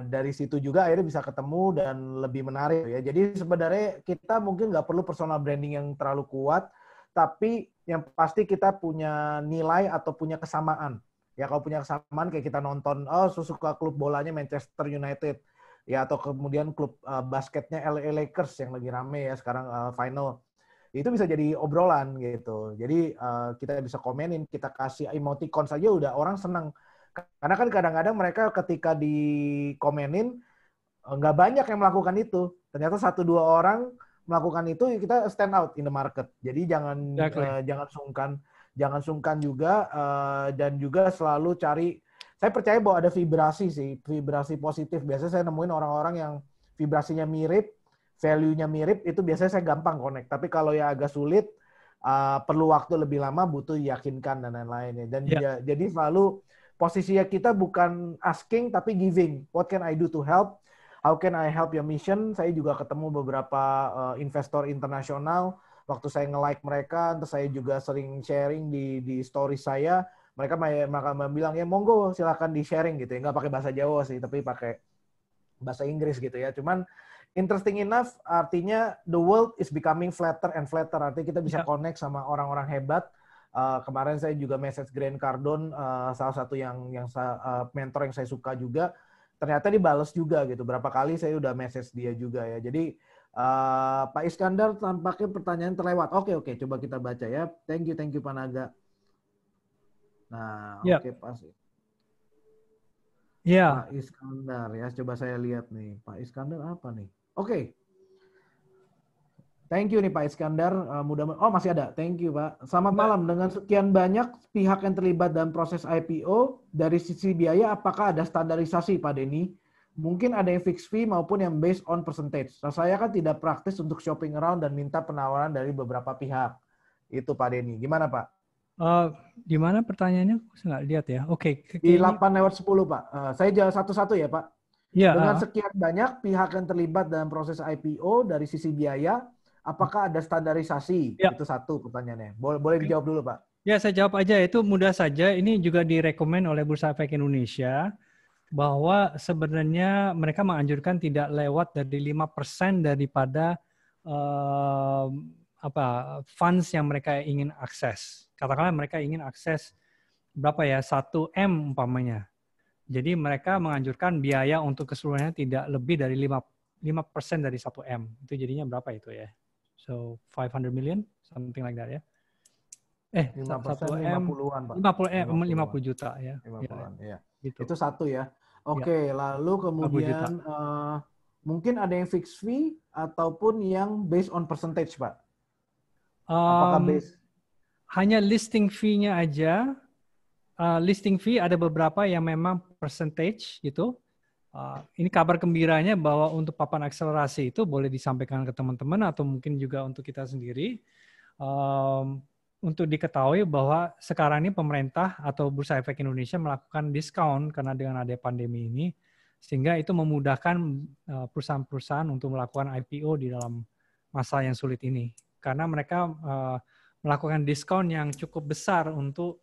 Dari situ juga akhirnya bisa ketemu dan lebih menarik ya. Jadi sebenarnya kita mungkin nggak perlu personal branding yang terlalu kuat, tapi yang pasti kita punya nilai atau punya kesamaan. Ya kalau punya kesamaan kayak kita nonton, suka klub bolanya Manchester United. Ya atau kemudian klub basketnya LA Lakers yang lagi rame ya sekarang final. Itu bisa jadi obrolan gitu. Jadi kita bisa komenin, kita kasih emoticon saja udah orang senang. Karena kan kadang-kadang mereka ketika dikomenin nggak banyak yang melakukan itu. Ternyata 1-2 orang melakukan itu, kita stand out in the market. Jadi jangan sungkan juga dan juga selalu cari. Saya percaya bahwa ada vibrasi sih, vibrasi positif. Biasanya saya nemuin orang-orang yang vibrasinya mirip, value-nya mirip, itu biasanya saya gampang connect. Tapi kalau ya agak sulit, perlu waktu lebih lama, butuh yakinkan dan lain-lain. Dan jadi selalu posisinya kita bukan asking, tapi giving. What can I do to help? How can I help your mission? Saya juga ketemu beberapa investor internasional. Waktu saya nge-like mereka, terus saya juga sering sharing di story saya. Mereka bilang, ya monggo silakan di-sharing gitu ya. Nggak pakai bahasa Jawa sih, tapi pakai bahasa Inggris gitu ya. Cuman interesting enough artinya the world is becoming flatter and flatter. Artinya kita bisa connect sama orang-orang hebat. Kemarin saya juga message Grant Cardone, salah satu yang mentor yang saya suka juga. Ternyata dibales juga gitu. Berapa kali saya udah message dia juga ya. Jadi Pak Iskandar tampaknya pertanyaan terlewat. Oke, coba kita baca ya. Thank you Pak Naga. Nah, oke Pak. Pak Iskandar ya, coba saya lihat nih. Pak Iskandar apa nih? Oke. Thank you nih Pak Iskandar. Masih ada. Thank you Pak. Selamat malam. Dengan sekian banyak pihak yang terlibat dalam proses IPO, dari sisi biaya apakah ada standarisasi Pak Denny? Mungkin ada yang fixed fee maupun yang based on percentage. Saya kan tidak praktis untuk shopping around dan minta penawaran dari beberapa pihak. Itu Pak Denny. Gimana Pak? Di mana pertanyaannya? Saya nggak lihat ya. Oke. Di 8/10 Pak. Saya jawab satu-satu ya Pak. Ya, Dengan sekian banyak pihak yang terlibat dalam proses IPO, dari sisi biaya, apakah ada standarisasi? Ya. Itu satu pertanyaannya. Boleh dijawab dulu Pak. Ya, saya jawab aja. Itu mudah saja. Ini juga direkomend oleh Bursa Efek Indonesia bahwa sebenarnya mereka menganjurkan tidak lewat dari 5% daripada funds yang mereka ingin akses. Katakanlah mereka ingin akses berapa ya, 1M umpamanya. Jadi mereka menganjurkan biaya untuk keseluruhannya tidak lebih dari 5% dari 1M. Itu jadinya berapa itu ya? So 500 million, something like that ya. 5% 50-an Pak. 50 juta ya. 50-an, ya. Gitu. Itu satu ya. Oke, lalu kemudian mungkin ada yang fixed fee ataupun yang based on percentage Pak? Apakah based? Hanya listing fee-nya aja. Listing fee ada beberapa yang memang percentage gitu. Ini kabar gembiranya bahwa untuk papan akselerasi itu boleh disampaikan ke teman-teman atau mungkin juga untuk kita sendiri. Untuk diketahui bahwa sekarang ini pemerintah atau Bursa Efek Indonesia melakukan diskon karena dengan ada pandemi ini, sehingga itu memudahkan perusahaan-perusahaan untuk melakukan IPO di dalam masa yang sulit ini. Karena mereka melakukan diskon yang cukup besar untuk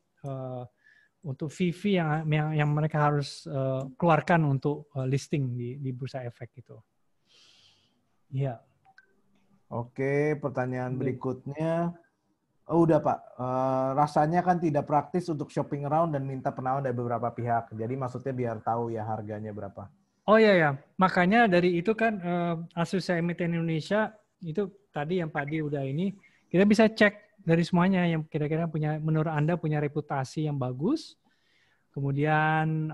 fee yang mereka harus keluarkan untuk listing di Bursa Efek itu. Iya. Oke, pertanyaan berikutnya. Udah Pak, rasanya kan tidak praktis untuk shopping around dan minta penawaran dari beberapa pihak. Jadi maksudnya biar tahu ya harganya berapa. Oh iya, makanya dari itu kan Asosiasi Emiten Indonesia itu tadi yang Pak Di udah ini, kita bisa cek dari semuanya yang kira-kira menurut Anda punya reputasi yang bagus. Kemudian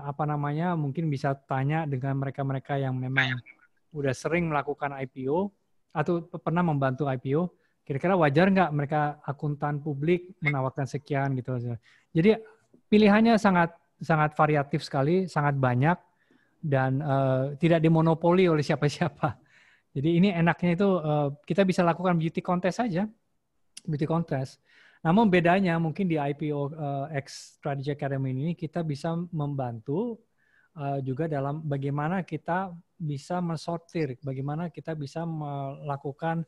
mungkin bisa tanya dengan mereka-mereka yang memang udah sering melakukan IPO atau pernah membantu IPO. Kira-kira wajar nggak mereka akuntan publik menawarkan sekian gitu. Jadi pilihannya sangat variatif sekali, sangat banyak dan tidak dimonopoli oleh siapa-siapa. Jadi ini enaknya itu kita bisa lakukan beauty contest saja, beauty contest. Namun bedanya mungkin di IPO X Strategy Academy ini kita bisa membantu juga dalam bagaimana kita bisa mensortir, bagaimana kita bisa melakukan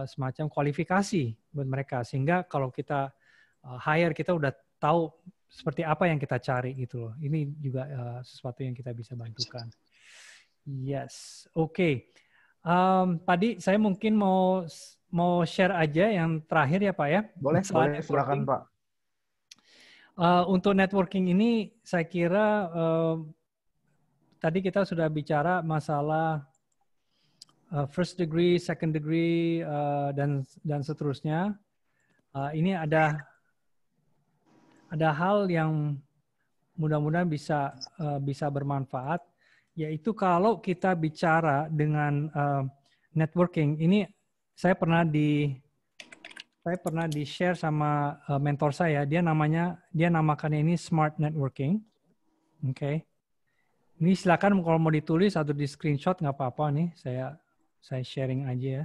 semacam kualifikasi buat mereka sehingga kalau kita hire kita udah tahu seperti apa yang kita cari gitu loh. Ini juga sesuatu yang kita bisa bantukan. Yes, oke. Tadi saya mungkin mau share aja yang terakhir ya Pak ya. Boleh silakan Pak. Untuk networking ini saya kira tadi kita sudah bicara masalah first degree, second degree, dan seterusnya. Ini ada hal yang mudah-mudahan bisa bermanfaat, yaitu kalau kita bicara dengan networking. Ini saya pernah di share sama mentor saya. Dia namakannya ini smart networking. Oke. Ini silakan kalau mau ditulis atau di screenshot nggak apa-apa nih. Saya sharing aja ya.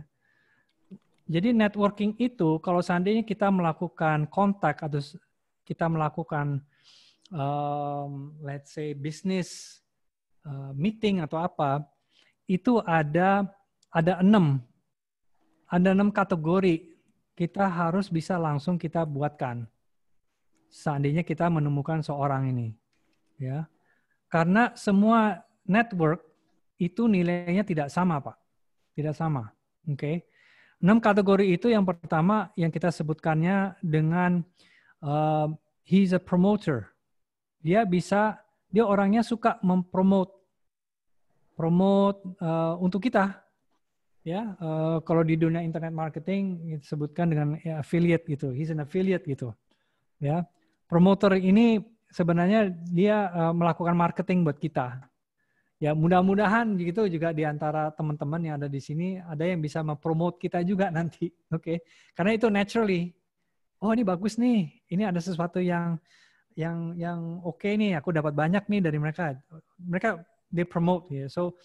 Jadi networking itu kalau seandainya kita melakukan kontak atau kita melakukan let's say business meeting atau apa, itu ada 6 kategori kita harus bisa langsung kita buatkan. Seandainya kita menemukan seorang ini, ya. Karena semua network itu nilainya tidak sama, Pak. Tidak sama. Oke. 6 kategori itu yang pertama yang kita sebutkannya dengan he's a promoter. Dia orangnya suka mempromote untuk kita. Ya, kalau di dunia internet marketing disebutkan dengan affiliate gitu. He's an affiliate gitu. Ya. Promoter ini sebenarnya dia melakukan marketing buat kita. Ya, mudah-mudahan gitu juga di antara teman-teman yang ada di sini ada yang bisa mempromote kita juga nanti. Oke. Karena itu naturally. Oh, ini bagus nih. Ini ada sesuatu yang oke nih, aku dapat banyak nih dari mereka. Mereka they promote ya. So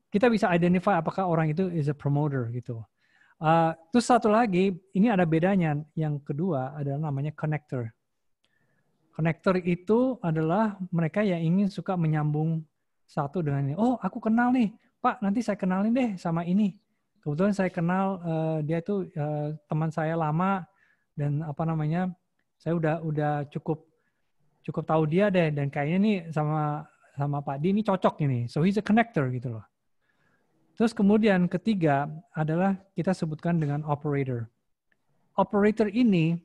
kita bisa identify apakah orang itu is a promoter gitu. Terus satu lagi, ini ada bedanya. Yang kedua adalah namanya connector. Connector itu adalah mereka yang ingin suka menyambung satu dengan ini. Oh, aku kenal nih, Pak. Nanti saya kenalin deh sama ini. Kebetulan saya kenal dia itu teman saya lama dan apa namanya, saya udah cukup tahu dia deh dan kayaknya nih sama Pak Di ini cocok ini. So he's a connector gitu loh. Terus kemudian ketiga adalah kita sebutkan dengan operator. Operator ini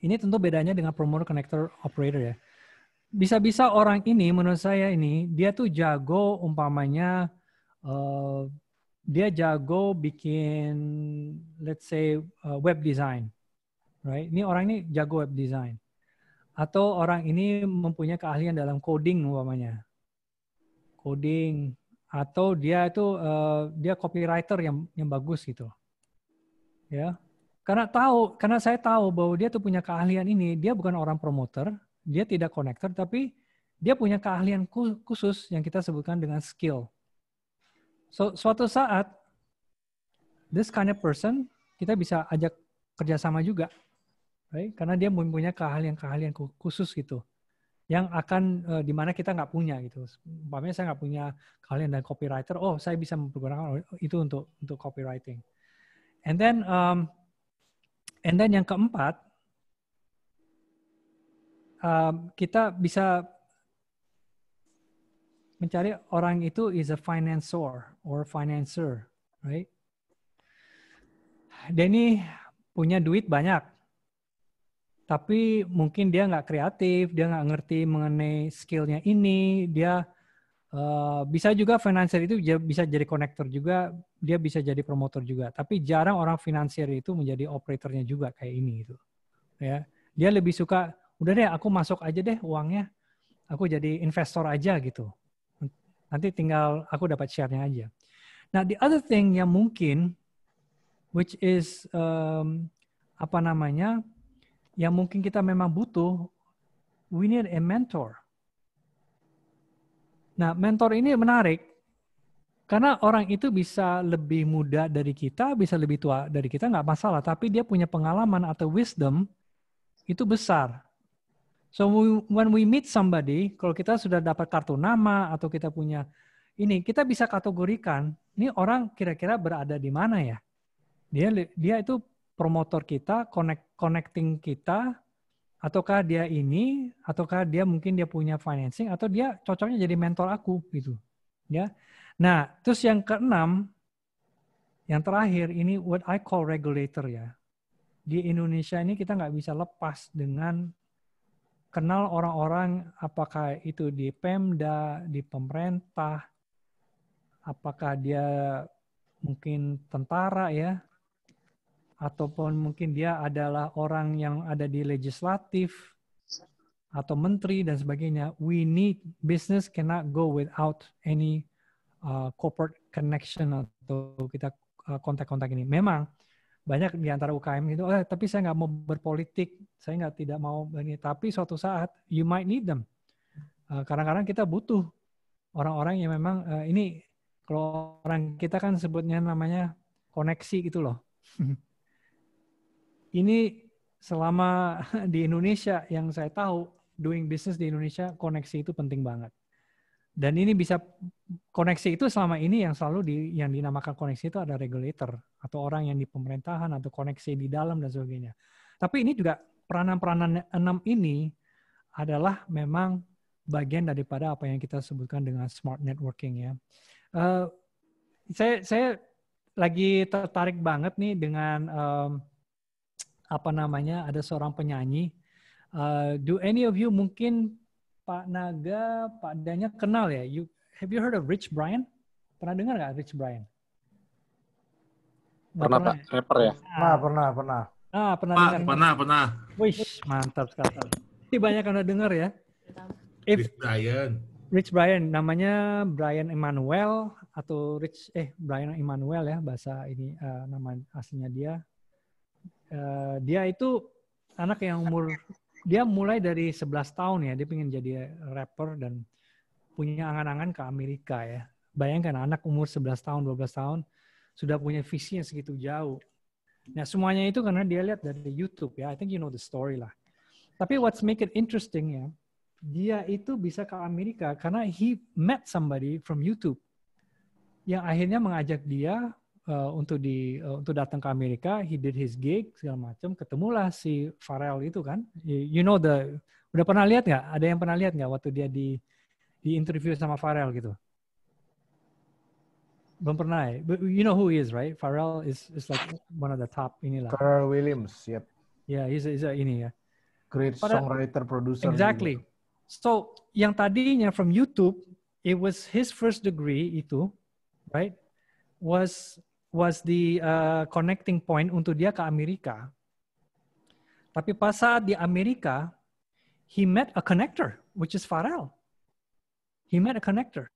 tentu bedanya dengan promoter, connector, operator ya. Bisa-bisa orang ini menurut saya ini dia tuh jago umpamanya dia jago bikin let's say web design, right? Ini orang ini jago web design. Atau orang ini mempunyai keahlian dalam coding umpamanya. Coding atau dia itu dia copywriter yang bagus gitu. Ya. Karena saya tahu bahwa dia tuh punya keahlian ini, dia bukan orang promoter, dia tidak connector, tapi dia punya keahlian khusus yang kita sebutkan dengan skill. So, suatu saat, this kind of person, kita bisa ajak kerjasama juga. Right? Karena dia mempunyai keahlian khusus gitu. Yang akan, di mana kita nggak punya gitu. Umpamanya saya nggak punya keahlian dan copywriter, oh saya bisa mempergunakan itu untuk copywriting. And then yang keempat, kita bisa mencari orang itu is a financier or financer, right? Dia ini punya duit banyak, tapi mungkin dia nggak kreatif, dia nggak ngerti mengenai skillnya ini, dia bisa juga finansier itu bisa jadi connector juga, dia bisa jadi promotor juga. Tapi jarang orang finansier itu menjadi operatornya juga kayak ini gitu. Ya, dia lebih suka, udah deh aku masuk aja deh uangnya, aku jadi investor aja gitu. Nanti tinggal aku dapat share-nya aja. Nah, the other thing yang mungkin, which is yang mungkin kita memang butuh, we need a mentor. Nah, mentor ini menarik karena orang itu bisa lebih muda dari kita, bisa lebih tua dari kita, nggak masalah. Tapi dia punya pengalaman atau wisdom itu besar. So when we meet somebody, kalau kita sudah dapat kartu nama atau kita punya ini, kita bisa kategorikan, ini orang kira-kira berada di mana ya? Dia itu promotor kita, connecting kita, ataukah dia ini, ataukah dia mungkin dia punya financing, atau dia cocoknya jadi mentor aku gitu, ya. Nah, terus yang keenam, yang terakhir ini what I call regulator ya. Di Indonesia ini kita nggak bisa lepas dengan kenal orang-orang, apakah itu di Pemda, di pemerintah, apakah dia mungkin tentara ya, ataupun mungkin dia adalah orang yang ada di legislatif atau menteri dan sebagainya. We need, business cannot go without any corporate connection atau kita kontak-kontak ini. Memang banyak di antara UKM itu, tapi saya nggak mau berpolitik, saya tidak mau ini. Tapi suatu saat you might need them. Kadang-kadang kita butuh orang-orang yang memang ini, kalau orang kita kan sebutnya namanya koneksi gitu loh. Ini selama di Indonesia yang saya tahu, doing business di Indonesia, koneksi itu penting banget. Dan ini bisa, koneksi itu selama ini yang selalu yang dinamakan koneksi itu ada regulator, atau orang yang di pemerintahan, atau koneksi di dalam, dan sebagainya. Tapi ini juga peranan-peranan 6 ini adalah memang bagian daripada apa yang kita sebutkan dengan smart networking ya. saya lagi tertarik banget nih dengan apa namanya, ada seorang penyanyi. Do any of you mungkin Pak Naga, Pak Danya kenal ya? Have you heard of Rich Brian? Pernah dengar nggak Rich Brian? Pernah Pak, rapper ya? Pernah. Pernah dengar. Pernah. Wih, mantap sekali. Ini banyak yang udah dengar ya. Rich Brian, namanya Brian Emmanuel atau Brian Emmanuel ya, bahasa ini nama aslinya dia. Dia itu anak yang dia mulai dari 11 tahun ya, dia pengen jadi rapper dan punya angan-angan ke Amerika ya. Bayangkan anak umur 11 tahun, 12 tahun sudah punya visi yang segitu jauh. Nah, semuanya itu karena dia lihat dari YouTube ya. I think you know the story lah. Tapi what's make it interesting ya, dia itu bisa ke Amerika karena he met somebody from YouTube yang akhirnya mengajak dia untuk datang ke Amerika. He did his gig segala macam, ketemulah si Pharrell itu kan. You know udah pernah lihat nggak? Ada yang pernah lihat nggak waktu dia di interview sama Pharrell gitu? Belum pernah ya? But you know who he is, right? Pharrell is like one of the top inilah. Pharrell Williams, yep. Yeah, he's a ini ya. Great songwriter, producer. Exactly. Juga. So, yang tadinya from YouTube, it was his first degree itu, right? Was the connecting point untuk dia ke Amerika. Tapi pas saat di Amerika, he met a connector, which is Pharrell. He met a connector.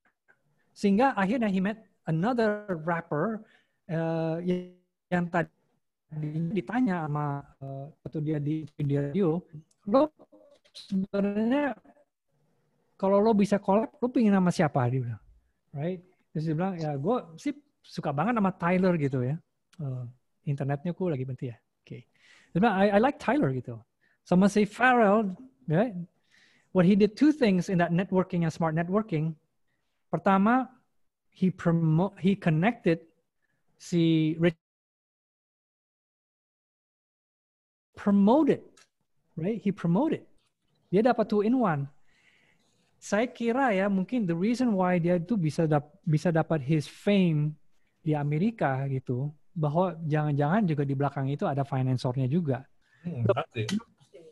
Sehingga akhirnya he met another rapper yang tadi ditanya sama waktu dia di radio, lo sebenarnya kalau lo bisa collab, lo pengen sama siapa? Dia bilang, right? Terus dia bilang, ya gue sih suka banget sama Tyler gitu ya. Internetnya ku lagi berhenti ya. Okay. Dia bilang, I like Tyler gitu. Sama si Pharrell, right? What he did two things in that networking and smart networking. Pertama, he connected si Rich, promoted, right? He promoted. Dia dapat 2-in-1. Saya kira ya mungkin the reason why dia itu bisa dapat his fame di Amerika gitu, bahwa jangan-jangan juga di belakang itu ada finansornya juga. Pasti.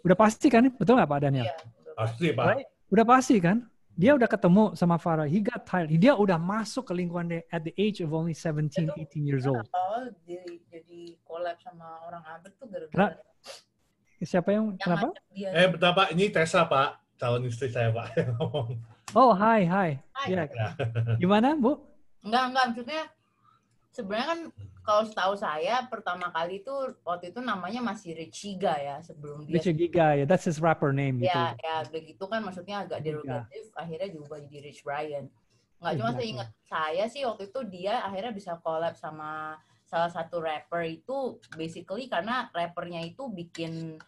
Udah pasti kan? Betul nggak Pak Daniel? Iya, Pasti Pak. Right? Udah pasti kan? Dia udah ketemu sama Farah. He got tired. Dia udah masuk ke lingkungan at the age of only 17, 18 years old. Awal jadi collab sama orang Abed tuh gara-gara. Siapa yang kenapa? Bentar Pak, ini Tessa Pak, calon istri saya Pak. Oh, hi. Ya. Gimana Bu? Enggak, maksudnya sebenarnya kan kalau setahu saya pertama kali itu waktu itu namanya masih Rich Giga ya sebelum dia. Rich Giga ya, that's his rapper name gitu. Ya begitu kan maksudnya agak derogatif, akhirnya diubah jadi Rich Brian. Nggak cuma seingat saya sih waktu itu dia akhirnya bisa collab sama salah satu rapper itu basically karena rappernya itu bikin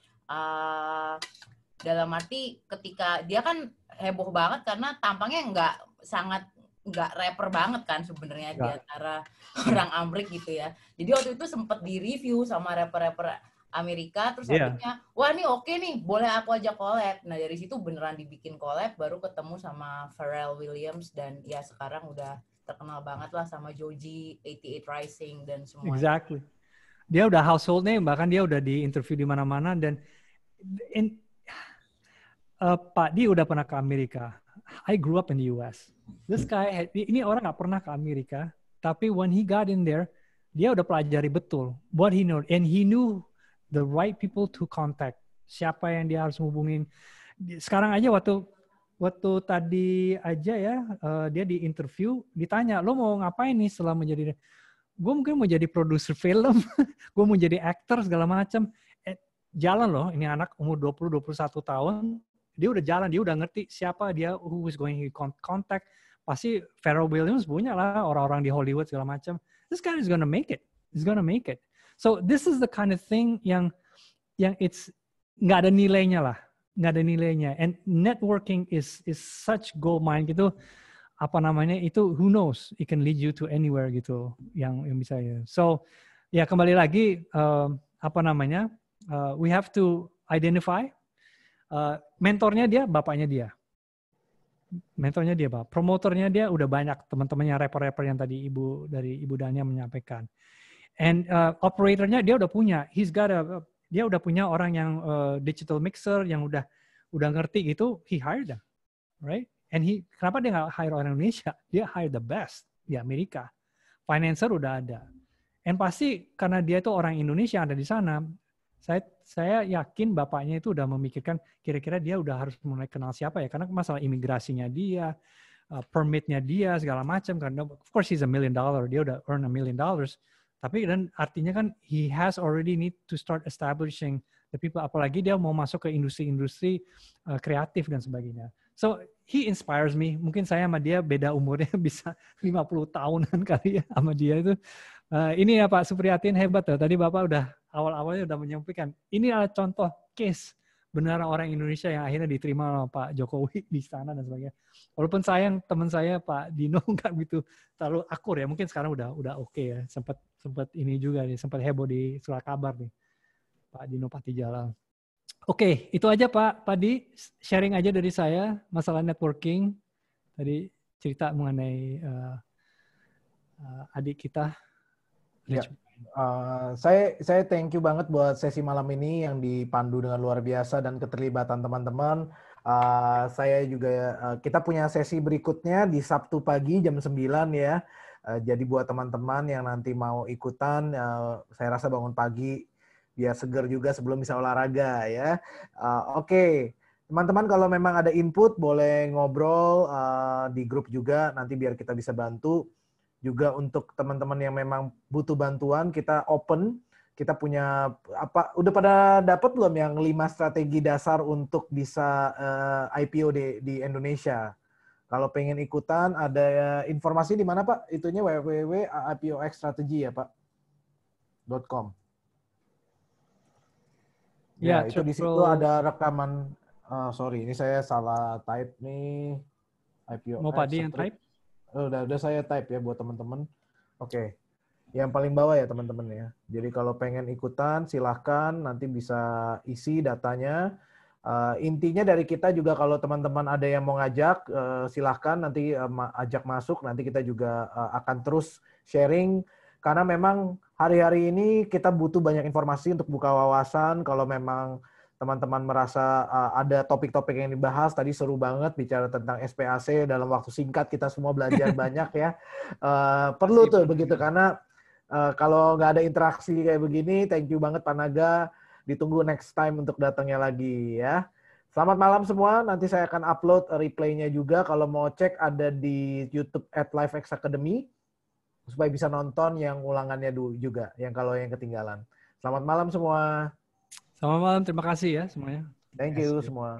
dalam arti ketika dia kan heboh banget karena tampangnya nggak rapper banget kan sebenarnya di antara orang Amrik gitu ya. Jadi waktu itu sempat di-review sama rapper-rapper Amerika, terus akhirnya, wah ini oke nih, boleh aku ajak collab. Nah dari situ beneran dibikin collab, baru ketemu sama Pharrell Williams, dan ya sekarang udah terkenal banget lah sama Joji, 88 Rising, dan semua. Exactly. Dia udah household name, bahkan dia udah di-interview di mana-mana, dan Pak Di udah pernah ke Amerika. I grew up in the US. This guy, ini orang nggak pernah ke Amerika, tapi when he got in there, dia udah pelajari betul what he know, and he knew the right people to contact. Siapa yang dia harus hubungin. Sekarang aja waktu tadi aja ya, dia di interview, ditanya, lo mau ngapain nih setelah menjadi, gue mungkin mau jadi produser film, gue mau jadi aktor segala macam. Jalan loh, ini anak umur 20-21 tahun, dia udah jalan, dia udah ngerti siapa dia, who is going to contact. Pasti Pharrell Williams punya lah orang-orang di Hollywood segala macam. This guy is gonna make it. He's gonna make it. So this is the kind of thing yang it's nggak ada nilainya lah, nggak ada nilainya. And networking is such gold mine gitu. Apa namanya itu? Who knows? It can lead you to anywhere gitu. Yang bisa ya. So ya kembali lagi apa namanya? We have to identify. Mentornya dia, bapaknya dia. mentornya dia, Pak. Promotornya dia udah banyak, teman-temannya rapper-rapper yang tadi Ibu Dania menyampaikan. And operatornya dia udah punya. Dia udah punya orang yang digital mixer yang udah ngerti gitu. He hired them, right? And kenapa dia nggak hire orang Indonesia? Dia hire the best di Amerika. Financer udah ada. And pasti karena dia itu orang Indonesia yang ada di sana, saya yakin bapaknya itu udah memikirkan kira-kira dia udah harus mulai kenal siapa ya, karena masalah imigrasinya dia, permitnya dia segala macam, karena of course he's $1 million, dia udah earn $1 million, tapi dan artinya kan he has already need to start establishing the people, apalagi dia mau masuk ke industri-industri kreatif dan sebagainya. So he inspires me. Mungkin saya sama dia beda umurnya bisa 50 tahunan kali ya sama dia itu. Ini ya Pak Supriyatin hebat ya. Tadi Bapak udah awal-awalnya udah menyampaikan. Ini adalah contoh case benar orang Indonesia yang akhirnya diterima oleh Pak Jokowi di istana dan sebagainya. Walaupun sayang teman saya Pak Dino nggak begitu terlalu akur ya. Mungkin sekarang udah oke ya. Sempat ini juga nih, sempat heboh di surat kabar nih Pak Dino Patijalal. Oke, itu aja Pak Padi, sharing aja dari saya masalah networking. Tadi cerita mengenai adik kita. Ya. Saya thank you banget buat sesi malam ini yang dipandu dengan luar biasa dan keterlibatan teman-teman. Saya juga kita punya sesi berikutnya di Sabtu pagi jam 9 ya. Jadi buat teman-teman yang nanti mau ikutan, saya rasa bangun pagi biar seger juga sebelum bisa olahraga ya. Oke. Teman-teman kalau memang ada input boleh ngobrol di grup juga nanti biar kita bisa bantu. Juga untuk teman-teman yang memang butuh bantuan kita open. Kita punya udah pada dapat belum yang 5 strategi dasar untuk bisa IPO di Indonesia. Kalau pengen ikutan ada informasi di mana Pak? Itunya www.ipoxstrategy ya Pak. .com. Ya, itu di situ ada rekaman. Sorry, ini saya salah type nih. IPO. Mau Padi yang type? Udah saya type ya buat teman-teman. Oke. Yang paling bawah ya teman-teman ya. Jadi kalau pengen ikutan silahkan nanti bisa isi datanya. Intinya dari kita juga kalau teman-teman ada yang mau ngajak silahkan nanti ajak masuk. Nanti kita juga akan terus sharing. Karena memang hari-hari ini kita butuh banyak informasi untuk buka wawasan. Kalau memang teman-teman merasa ada topik-topik yang dibahas, tadi seru banget bicara tentang SPAC dalam waktu singkat, kita semua belajar banyak ya. Perlu tuh begitu, karena kalau nggak ada interaksi kayak begini, thank you banget Pak Naga. Ditunggu next time untuk datangnya lagi ya. Selamat malam semua, nanti saya akan upload replaynya juga. Kalau mau cek ada di YouTube @LifeX Academy. Supaya bisa nonton yang ulangannya dulu juga, yang kalau yang ketinggalan. Selamat malam semua. Selamat malam, terima kasih ya semuanya. Thank you semua.